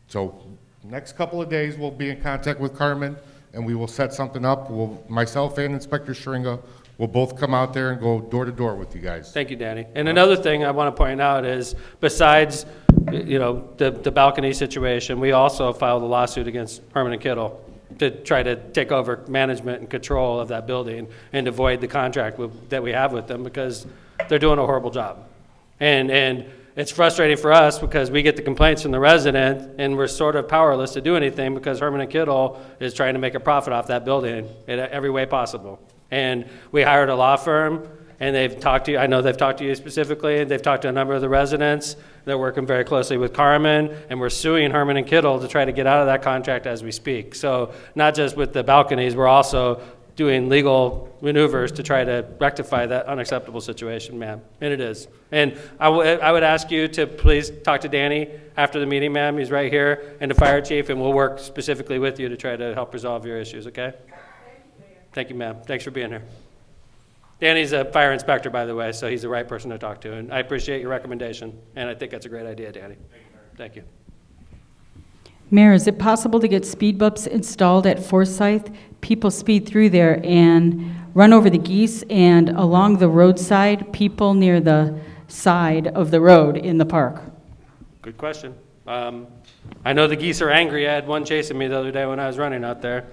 So next couple of days, we'll be in contact with Carmen, and we will set something up. Myself and Inspector Schringa will both come out there and go door to door with you guys. Thank you, Danny. And another thing I want to point out is, besides, you know, the balcony situation, we also filed a lawsuit against Herman and Kittle to try to take over management and control of that building and to void the contract that we have with them, because they're doing a horrible job. And it's frustrating for us because we get the complaints from the resident and we're sort of powerless to do anything because Herman and Kittle is trying to make a profit off that building in every way possible. And we hired a law firm, and they've talked to you. I know they've talked to you specifically, and they've talked to a number of the residents. They're working very closely with Carmen, and we're suing Herman and Kittle to try to get out of that contract as we speak. So not just with the balconies, we're also doing legal maneuvers to try to rectify that unacceptable situation, ma'am. And it is. And I would ask you to please talk to Danny after the meeting, ma'am. He's right here, and the fire chief, and we'll work specifically with you to try to help resolve your issues, okay? Thank you, ma'am. Thanks for being here. Danny's a fire inspector, by the way, so he's the right person to talk to. And I appreciate your recommendation, and I think that's a great idea, Danny. Thank you. Mayor, is it possible to get speed bumps installed at Forsyth? People speed through there and run over the geese, and along the roadside, people near the side of the road in the park. Good question. I know the geese are angry. I had one chasing me the other day when I was running out there.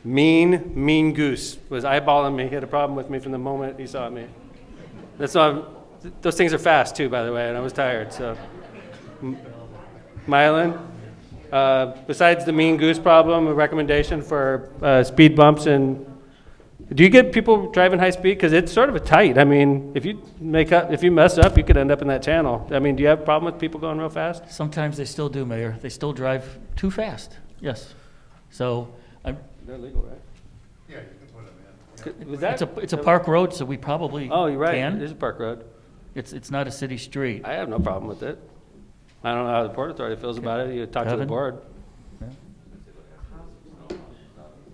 Mean goose was eyeballing me. He had a problem with me from the moment he saw me. Those things are fast too, by the way, and I was tired. So, Mylan, besides the mean goose problem, a recommendation for speed bumps, and do you get people driving high speed? Because it's sort of a tight. I mean, if you mess up, you could end up in that channel. I mean, do you have a problem with people going real fast? Sometimes they still do, Mayor. They still drive too fast. Yes. So they're legal, right? Yeah, you can put them in. Was that, it's a park road, so we probably oh, you're right. can. It is a park road. It's not a city street. I have no problem with it. I don't know how the Port Authority feels about it. You talk to the Kevin? board.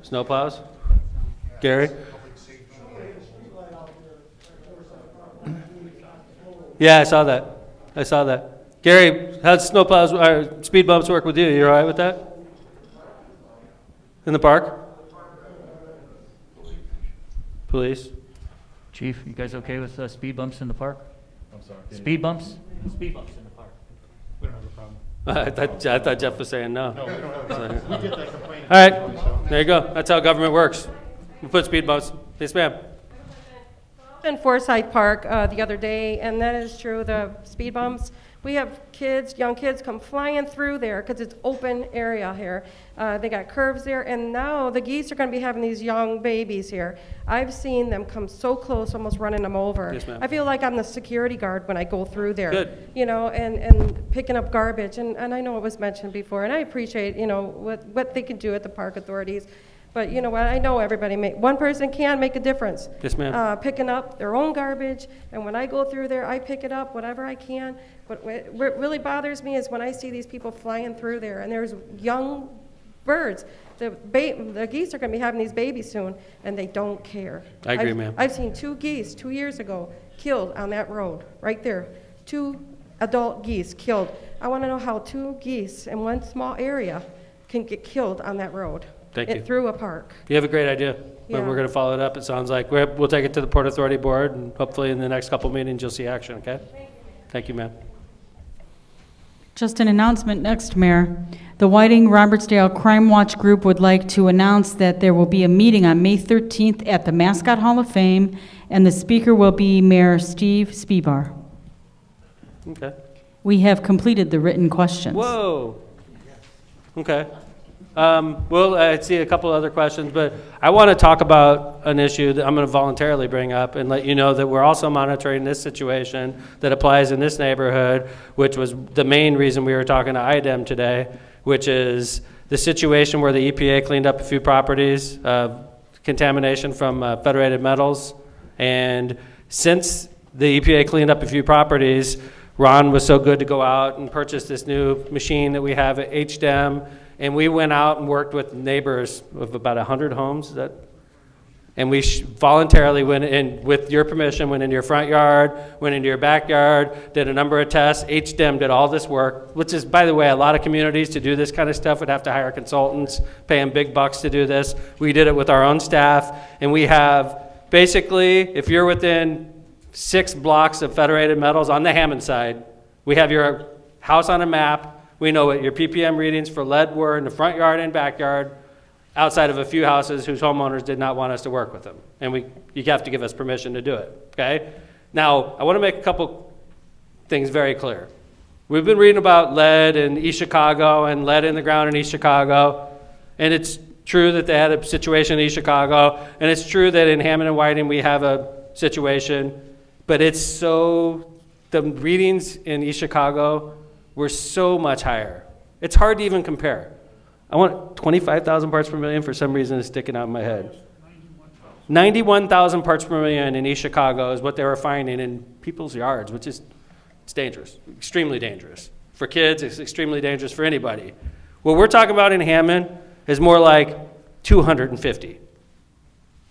Snow plows? Gary? Yeah, I saw that. Gary, how's snow plows, speed bumps work with you? You all right with that? In the park? Police? Chief, you guys okay with speed bumps in the park? I'm sorry. Speed bumps? Speed bumps in the park. We don't have a problem. I thought Jeff was saying no. No, we don't have a problem. We get that complaint. All right, there you go. That's how government works. We put speed bumps. Yes, ma'am. In Forsyth Park the other day, and that is true, the speed bumps, We have kids, young kids come flying through there because it's open area here. They got curves there, and now the geese are going to be having these young babies here. I've seen them come so close, almost running them over. Yes, ma'am. I feel like I'm the security guard when I go through there. Good. You know, and picking up garbage, and I know it was mentioned before, and I appreciate, you know, what they can do at the park authorities. But you know what, I know everybody, one person can make a difference. Yes, ma'am. Picking up their own garbage, and when I go through there, I pick it up, whatever I can. But what really bothers me is when I see these people flying through there, and there's young birds. The geese are gonna be having these babies soon, and they don't care. I agree, ma'am. I've seen 2 geese 2 years ago killed on that road, right there. 2 adult geese killed. I wanna know how 2 geese in one small area can get killed on that road. Thank you. Through a park. You have a great idea, but Yeah. we're going to follow it up. It sounds like we'll take it to the Port Authority Board, and hopefully in the next couple meetings you'll see action, okay? Thank you, ma'am. Just an announcement next, Mayor. The Whiting Robertsdale Crime Watch Group would like to announce that there will be a meeting on May 13th at the Mascot Hall of Fame, and the speaker will be Mayor Steve Spibar. Okay. We have completed the written questions. Whoa. Okay. Well, I see a couple other questions, but I want to talk about an issue that I'm going to voluntarily bring up and let you know that we're also monitoring this situation that applies in this neighborhood, which was the main reason we were talking to IDEM today, which is the situation where the EPA cleaned up a few properties, contamination from federated metals. And since the EPA cleaned up a few properties, Ron was so good to go out and purchase this new machine that we have at HDEM. And we went out and worked with neighbors of about 100 homes. And we voluntarily went in, with your permission, went into your front yard, went into your backyard, did a number of tests. HDEM did all this work, which is, by the way, a lot of communities to do this kind of stuff would have to hire consultants, pay them big bucks to do this. We did it with our own staff. And we have, basically, if you're within 6 blocks of federated metals on the Hammond side, we have your house on a map. We know what your ppm readings for lead were in the front yard and backyard, outside of a few houses whose homeowners did not want us to work with them. And you have to give us permission to do it, okay? Now, I want to make a couple things very clear. We've been reading about lead in East Chicago and lead in the ground in East Chicago, and it's true that they had a situation in East Chicago, and it's true that in Hammond and Whiting we have a situation, but the readings in East Chicago were so much higher. It's hard to even compare. I want 25,000 parts per million for some reason is sticking out in my head. 91,000 parts per million in East Chicago is what they were finding in people's yards, which is, it's dangerous, extremely dangerous. For kids, it's extremely dangerous for anybody. What we're talking about in Hammond is more like 250,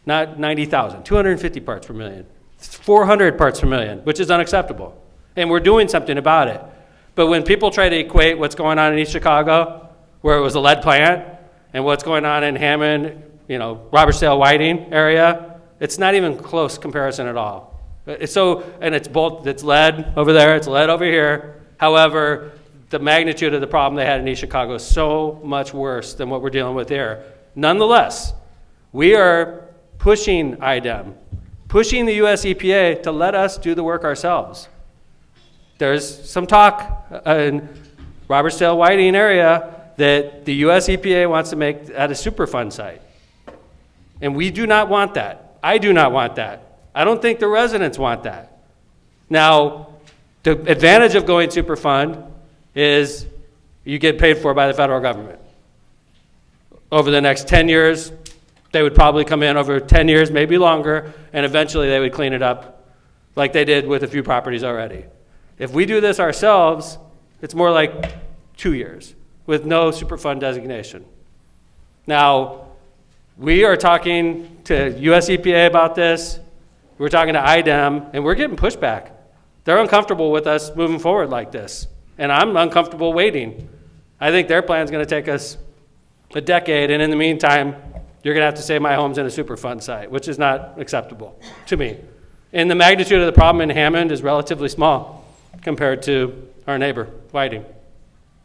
not 90,000, 250 parts per million, 400 parts per million, which is unacceptable. And we're doing something about it. But when people try to equate what's going on in East Chicago, where it was a lead plant, and what's going on in Hammond, Robertsdale, Whiting area, it's not even close comparison at all. It's lead over there, it's lead over here. However, the magnitude of the problem they had in East Chicago is so much worse than what we're dealing with here. Nonetheless, we are pushing IDEM, pushing the US EPA to let us do the work ourselves. There's some talk in Robertsdale, Whiting area that the US EPA wants to make at a Superfund site. And we do not want that. I do not want that. I don't think the residents want that. Now, the advantage of going Superfund is you get paid for by the federal government. Over the next 10 years, they would probably come in over 10 years, maybe longer, and eventually they would clean it up like they did with a few properties already. If we do this ourselves, it's more like 2 years with no Superfund designation. Now, we are talking to US EPA about this. We're talking to IDEM, and we're getting pushback. They're uncomfortable with us moving forward like this, and I'm uncomfortable waiting. I think their plan's gonna take us a decade, and in the meantime, you're gonna have to say my home's in a Superfund site, which is not acceptable to me. And the magnitude of the problem in Hammond is relatively small compared to our neighbor, Whiting.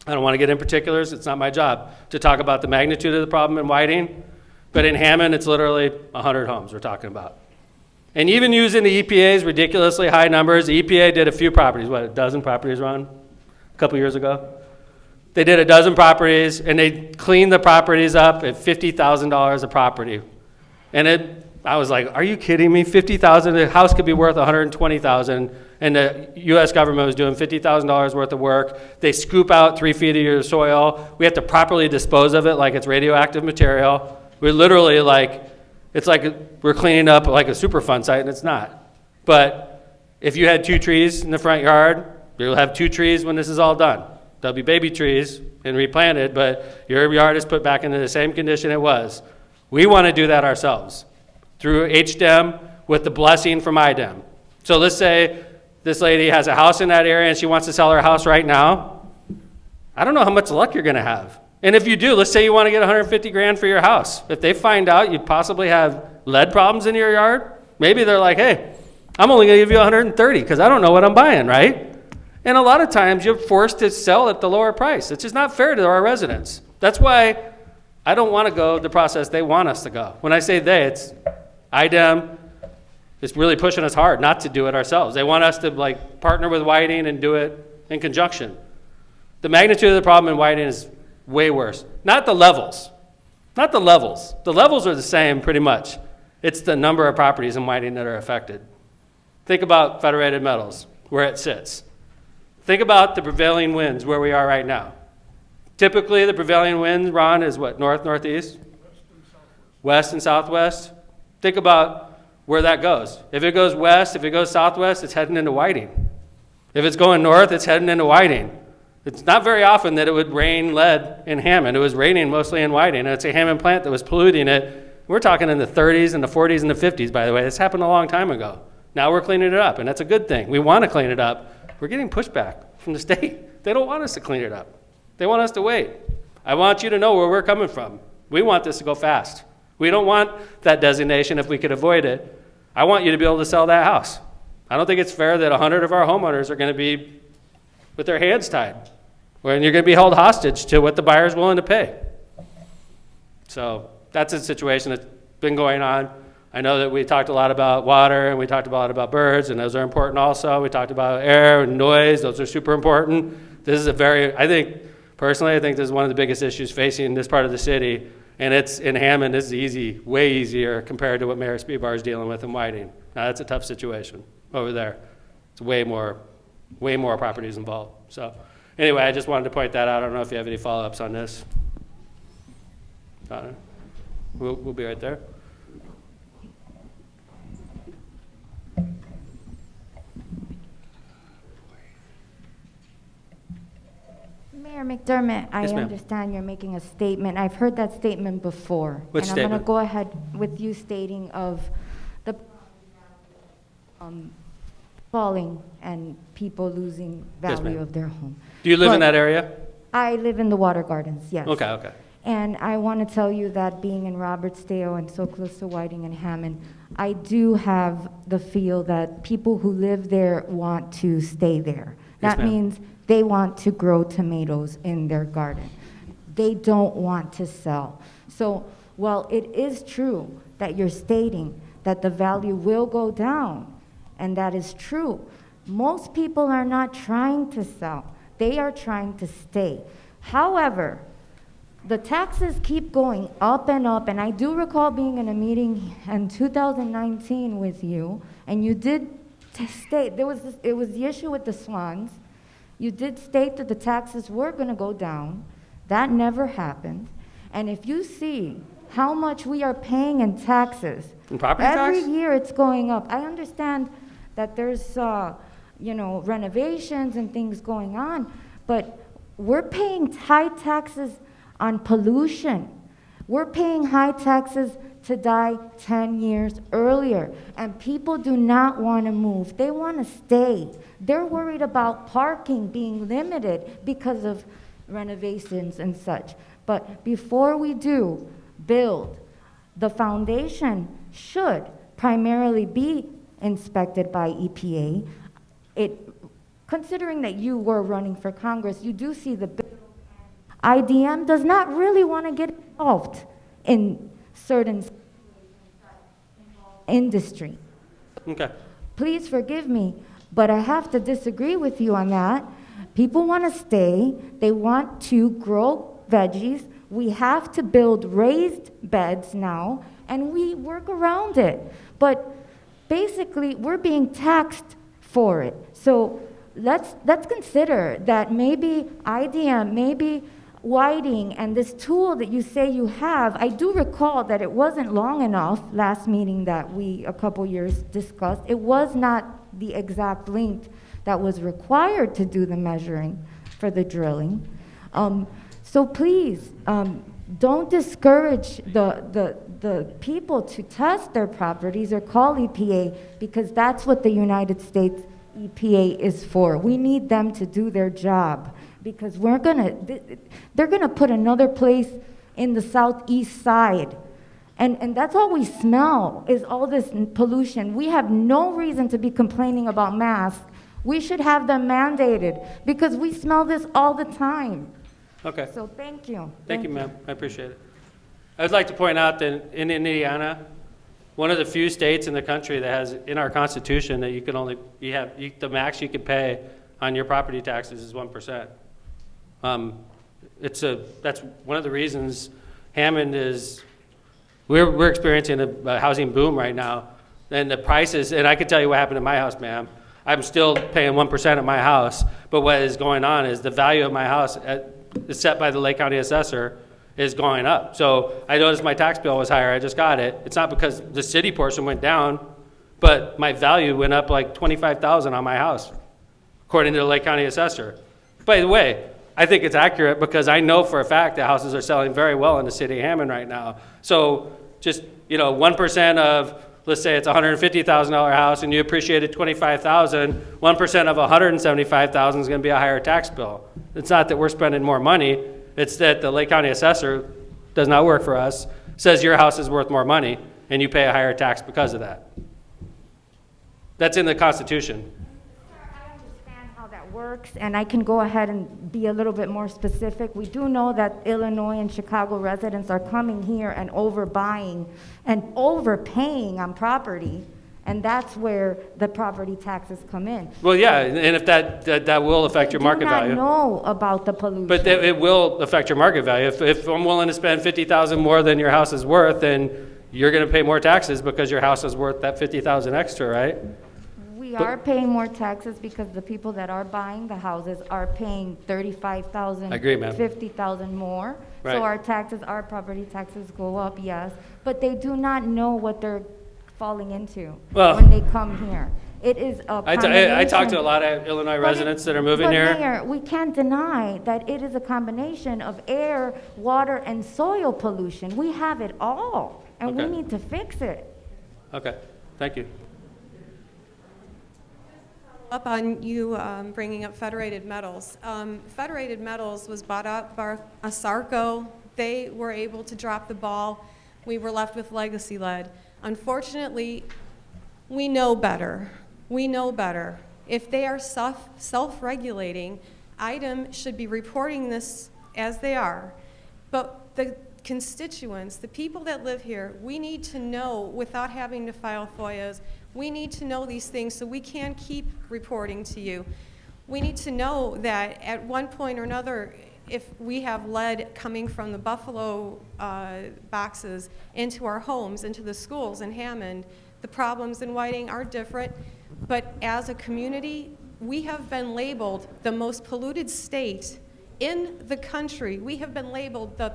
I don't want to get in particulars. It's not my job to talk about the magnitude of the problem in Whiting, but in Hammond, it's literally 100 homes we're talking about. And even using the EPA's ridiculously high numbers, the EPA did a few properties, what, a dozen properties, Ron? couple years ago. They did a dozen properties, and they cleaned the properties up at $50,000 a property. And I was like, are you kidding me? $50,000, the house could be worth $120,000, and the US government was doing $50,000 worth of work. They scoop out 3 feet of your soil. We have to properly dispose of it like it's radioactive material. We're literally like, it's like we're cleaning up like a Superfund site, and it's not. But if you had 2 trees in the front yard, you'll have 2 trees when this is all done. They'll be baby trees and replanted, but your yard is put back into the same condition it was. We want to do that ourselves through HDEM with the blessing from IDEM. So let's say this lady has a house in that area and she wants to sell her house right now. I don't know how much luck you're going to have. And if you do, let's say you want to get 150 grand for your house. If they find out you possibly have lead problems in your yard, maybe they're like, hey, I'm only going to give you 130 because I don't know what I'm buying, right? And a lot of times you're forced to sell at the lower price. It's just not fair to our residents. That's why I don't want to go the process they want us to go. When I say they, it's IDEM is really pushing us hard not to do it ourselves. They want us to like partner with Whiting and do it in conjunction. The magnitude of the problem in Whiting is way worse. Not the levels. Not the levels. The levels are the same pretty much. It's the number of properties in Whiting that are affected. Think about Federated Metals, where it sits. Think about the prevailing winds where we are right now. Typically, the prevailing wind, Ron, is what, north, northeast? West and southwest. Think about where that goes. If it goes west, if it goes southwest, it's heading into Whiting. If it's going north, it's heading into Whiting. It's not very often that it would rain lead in Hammond. It was raining mostly in Whiting, and it's a Hammond plant that was polluting it. We're talking in the 30s and the 40s and the 50s, by the way. This happened a long time ago. Now we're cleaning it up, and that's a good thing. We want to clean it up. We're getting pushback from the state. They don't want us to clean it up. They want us to wait. I want you to know where we're coming from. We want this to go fast. We don't want that designation if we could avoid it. I want you to be able to sell that house. I don't think it's fair that 100 of our homeowners are going to be with their hands tied, when you're going to be held hostage to what the buyer's willing to pay. So that's a situation that's been going on. I know that we talked a lot about water, and we talked a lot about birds, and those are important also. We talked about air and noise. Those are super important. This is personally, I think this is one of the biggest issues facing this part of the city, and it's in Hammond. It's easy, way easier compared to what Mayor Spebar is dealing with in Whiting. Now, that's a tough situation over there. It's way more properties involved. So anyway, I just wanted to point that out. I don't know if you have any follow-ups on this. We'll be right there. Mayor McDermott, I Yes, ma'am. understand you're making a statement. I've heard that statement before. Which and I'm going statement? to go ahead with you stating of the falling and people losing Yes, value ma'am. of their home. Do you live in But that area? I live in the Water Gardens, yes. Okay. And I want to tell you that being in Robertsdale and so close to Whiting and Hammond, I do have the feel that people who live there want to stay there. Yes, That ma'am. means they want to grow tomatoes in their garden. They don't want to sell. So while it is true that you're stating that the value will go down, and that is true, most people are not trying to sell. They are trying to stay. However, the taxes keep going up, and I do recall being in a meeting in 2019 with you, and you did state, it was the issue with the swans. You did state that the taxes were going to go down. That never happened. And if you see how much we are paying in taxes, In property every tax? year it's going up. I understand that there's renovations and things going on, but we're paying high taxes on pollution. We're paying high taxes to die 10 years earlier, and people do not want to move. They want to stay. They're worried about parking being limited because of renovations and such. But before we do build, the foundation should primarily be inspected by EPA. Considering that you were running for Congress, you do see the bill. IDM does not really want to get involved in certain industry. Okay. Please forgive me, but I have to disagree with you on that. People want to stay. They want to grow veggies. We have to build raised beds now, and we work around it. But basically, we're being taxed for it. So let's consider that maybe IDM, maybe Whiting, and this tool that you say you have, I do recall that it wasn't long enough, last meeting that we, a couple years, discussed. It was not the exact length that was required to do the measuring for the drilling. So please, don't discourage the people to test their properties or call EPA, because that's what the United States EPA is for. We need them to do their job, because they're gonna put another place in the southeast side. And that's all we smell, is all this pollution. We have no reason to be complaining about masks. We should have them mandated, because we smell this all the time. Okay. So thank you. Thank you, ma'am. I appreciate it. I'd like to point out that in Indiana, one of the few states in the country that has in our Constitution that you can only, the max you can pay on your property taxes is 1%. That's one of the reasons Hammond is, we're experiencing a housing boom right now. And the prices, and I can tell you what happened in my house, ma'am. I'm still paying 1% of my house, but what is going on is the value of my house is set by the Lake County assessor is going up. So I noticed my tax bill was higher. I just got it. It's not because the city portion went down, but my value went up like $25,000 on my house, according to the Lake County assessor. By the way, I think it's accurate because I know for a fact that houses are selling very well in the city of Hammond right now. So just, 1% of, let's say it's a $150,000 house and you appreciated $25,000, 1% of $175,000 is going to be a higher tax bill. It's not that we're spending more money. It's that the Lake County assessor does not work for us, says your house is worth more money, and you pay a higher tax because of that. That's in the Constitution. I understand how that works, and I can go ahead and be a little bit more specific. We do know that Illinois and Chicago residents are coming here and overbuying and overpaying on property, and that's where the property taxes come in. Well, yeah, and if that will affect your market value. Do not know about the pollution. But it will affect your market value. If I'm willing to spend $50,000 more than your house is worth, then you're going to pay more taxes because your house is worth that $50,000 extra, right? We are paying more taxes because the people that are buying the houses are paying $35,000, I agree, ma'am. $50,000 more. Right. So our property taxes go up, yes, but they do not know what they're falling into when they come here. It is a I talked to a lot of Illinois residents that are moving here. Mayor, we can't deny that it is a combination of air, water, and soil pollution. We have it all, and we Okay. need to fix it. Okay, thank you. Up on you bringing up Federated Metals. Federated Metals was bought up by ASARCO. They were able to drop the ball. We were left with legacy lead. Unfortunately, we know better. We know better. If they are self-regulating, IDEM should be reporting this as they are. But the constituents, the people that live here, we need to know without having to file FOIAs. We need to know these things so we can keep reporting to you. We need to know that at one point or another, if we have lead coming from the Buffalo boxes into our homes, into the schools in Hammond, the problems in Whiting are different. But as a community, we have been labeled the most polluted state in the country. We have been labeled the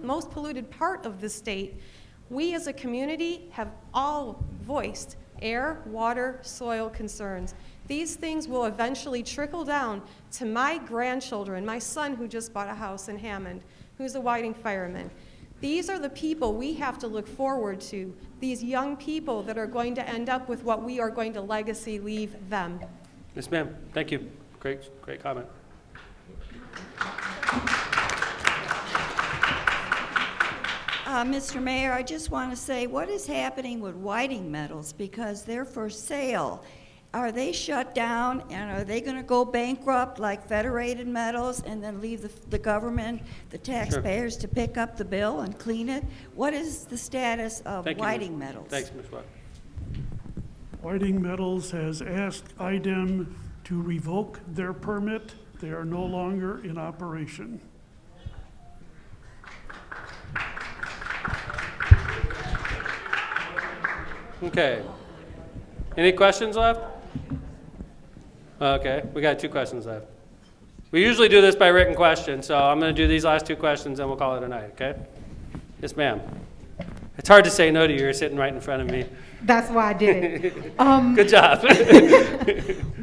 most polluted part of the state. We as a community have all voiced air, water, soil concerns. These things will eventually trickle down to my grandchildren, my son who just bought a house in Hammond, who's a Whiting fireman. These are the people we have to look forward to, these young people that are going to end up with what we are going to legacy leave them. Yes, ma'am. Thank you. Great comment. Mr. Mayor, I just want to say, what is happening with Whiting Metals? Because they're for sale. Are they shut down, and are they going to go bankrupt like Federated Metals and then leave the government, the taxpayers, to pick up the bill and clean it? What is the status of Whiting Metals? Thanks, Ms. Watt. Whiting Metals has asked IDEM to revoke their permit They are no longer in operation. Okay. Any questions left? Okay, we got 2 questions left. We usually do this by written question, so I'm going to do these last 2 questions and we'll call it a night, okay? Yes, ma'am. It's hard to say no to you. You're sitting right in front of me. That's why I did it. Good job.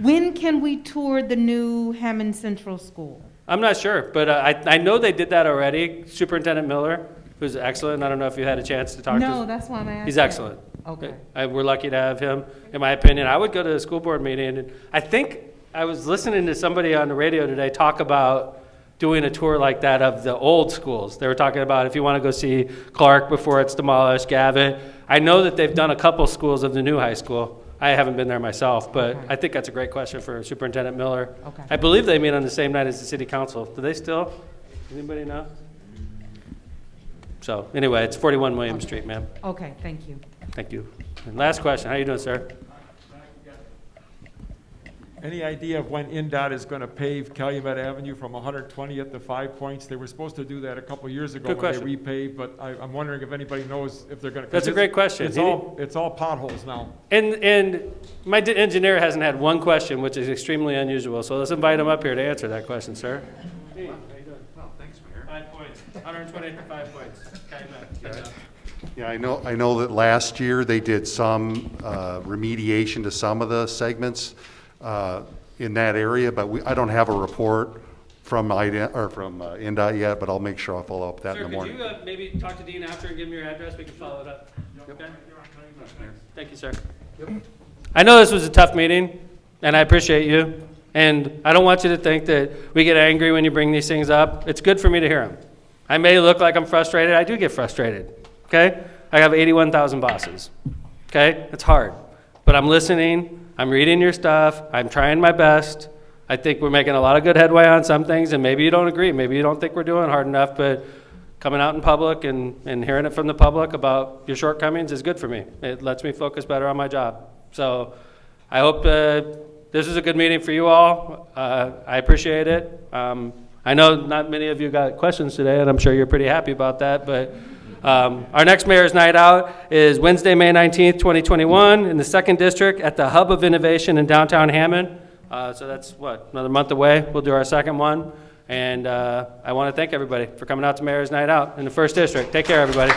When can we tour the new Hammond Central School? I'm not sure, but I know they did that already. Superintendent Miller, who's excellent. I don't know if you had a chance to talk to him. No, that's why I'm asking. He's excellent. Okay. We're lucky to have him. In my opinion, I would go to a school board meeting, and I think I was listening to somebody on the radio today talk about doing a tour like that of the old schools. They were talking about if you want to go see Clark before it's demolished, Gavin. I know that they've done a couple schools of the new high school. I haven't been there myself, but I think that's a great question for Superintendent Miller. Okay. I believe they meet on the same night as the city council. Do they still? Anybody know? So anyway, it's 41 William Street, ma'am. Okay, thank you. Thank you. And last question, how you doing, sir? Any idea of when NDOT is going to pave Calumet Avenue from 120th to 5 Points? They were supposed to do that a couple years ago Good when they question. repaved, but I'm wondering if anybody knows if they're going to. That's a great question. It's all potholes now. And my engineer hasn't had one question, which is extremely unusual. So let's invite him up here to answer that question, sir. Hey, how you doing? Well, thanks, Mayor. 5 points, 120 to 5 points. Calumet. Yeah, I know that last year they did some remediation to some of the segments in that area, but I don't have a report from NDOT yet, but I'll make sure I'll follow up that in the morning. Sir, could you maybe talk to Dean after and give me your address? We can follow it up. Okay? Thank you, sir. I know this was a tough meeting, and I appreciate you. And I don't want you to think that we get angry when you bring these things up. It's good for me to hear them. I may look like I'm frustrated. I do get frustrated. Okay? I have 81,000 bosses. Okay? It's hard. But I'm listening. I'm reading your stuff. I'm trying my best. I think we're making a lot of good headway on some things, and maybe you don't agree. Maybe you don't think we're doing hard enough, but coming out in public and hearing it from the public about your shortcomings is good for me. It lets me focus better on my job. So I hope this is a good meeting for you all. I appreciate it. I know not many of you got questions today, and I'm sure you're pretty happy about that, but our next Mayor's Night Out is Wednesday, May 19th, 2021 in the 2nd District at the Hub of Innovation in downtown Hammond. So that's, another month away. We'll do our second one. And I want to thank everybody for coming out to Mayor's Night Out in the 1st District. Take care, everybody.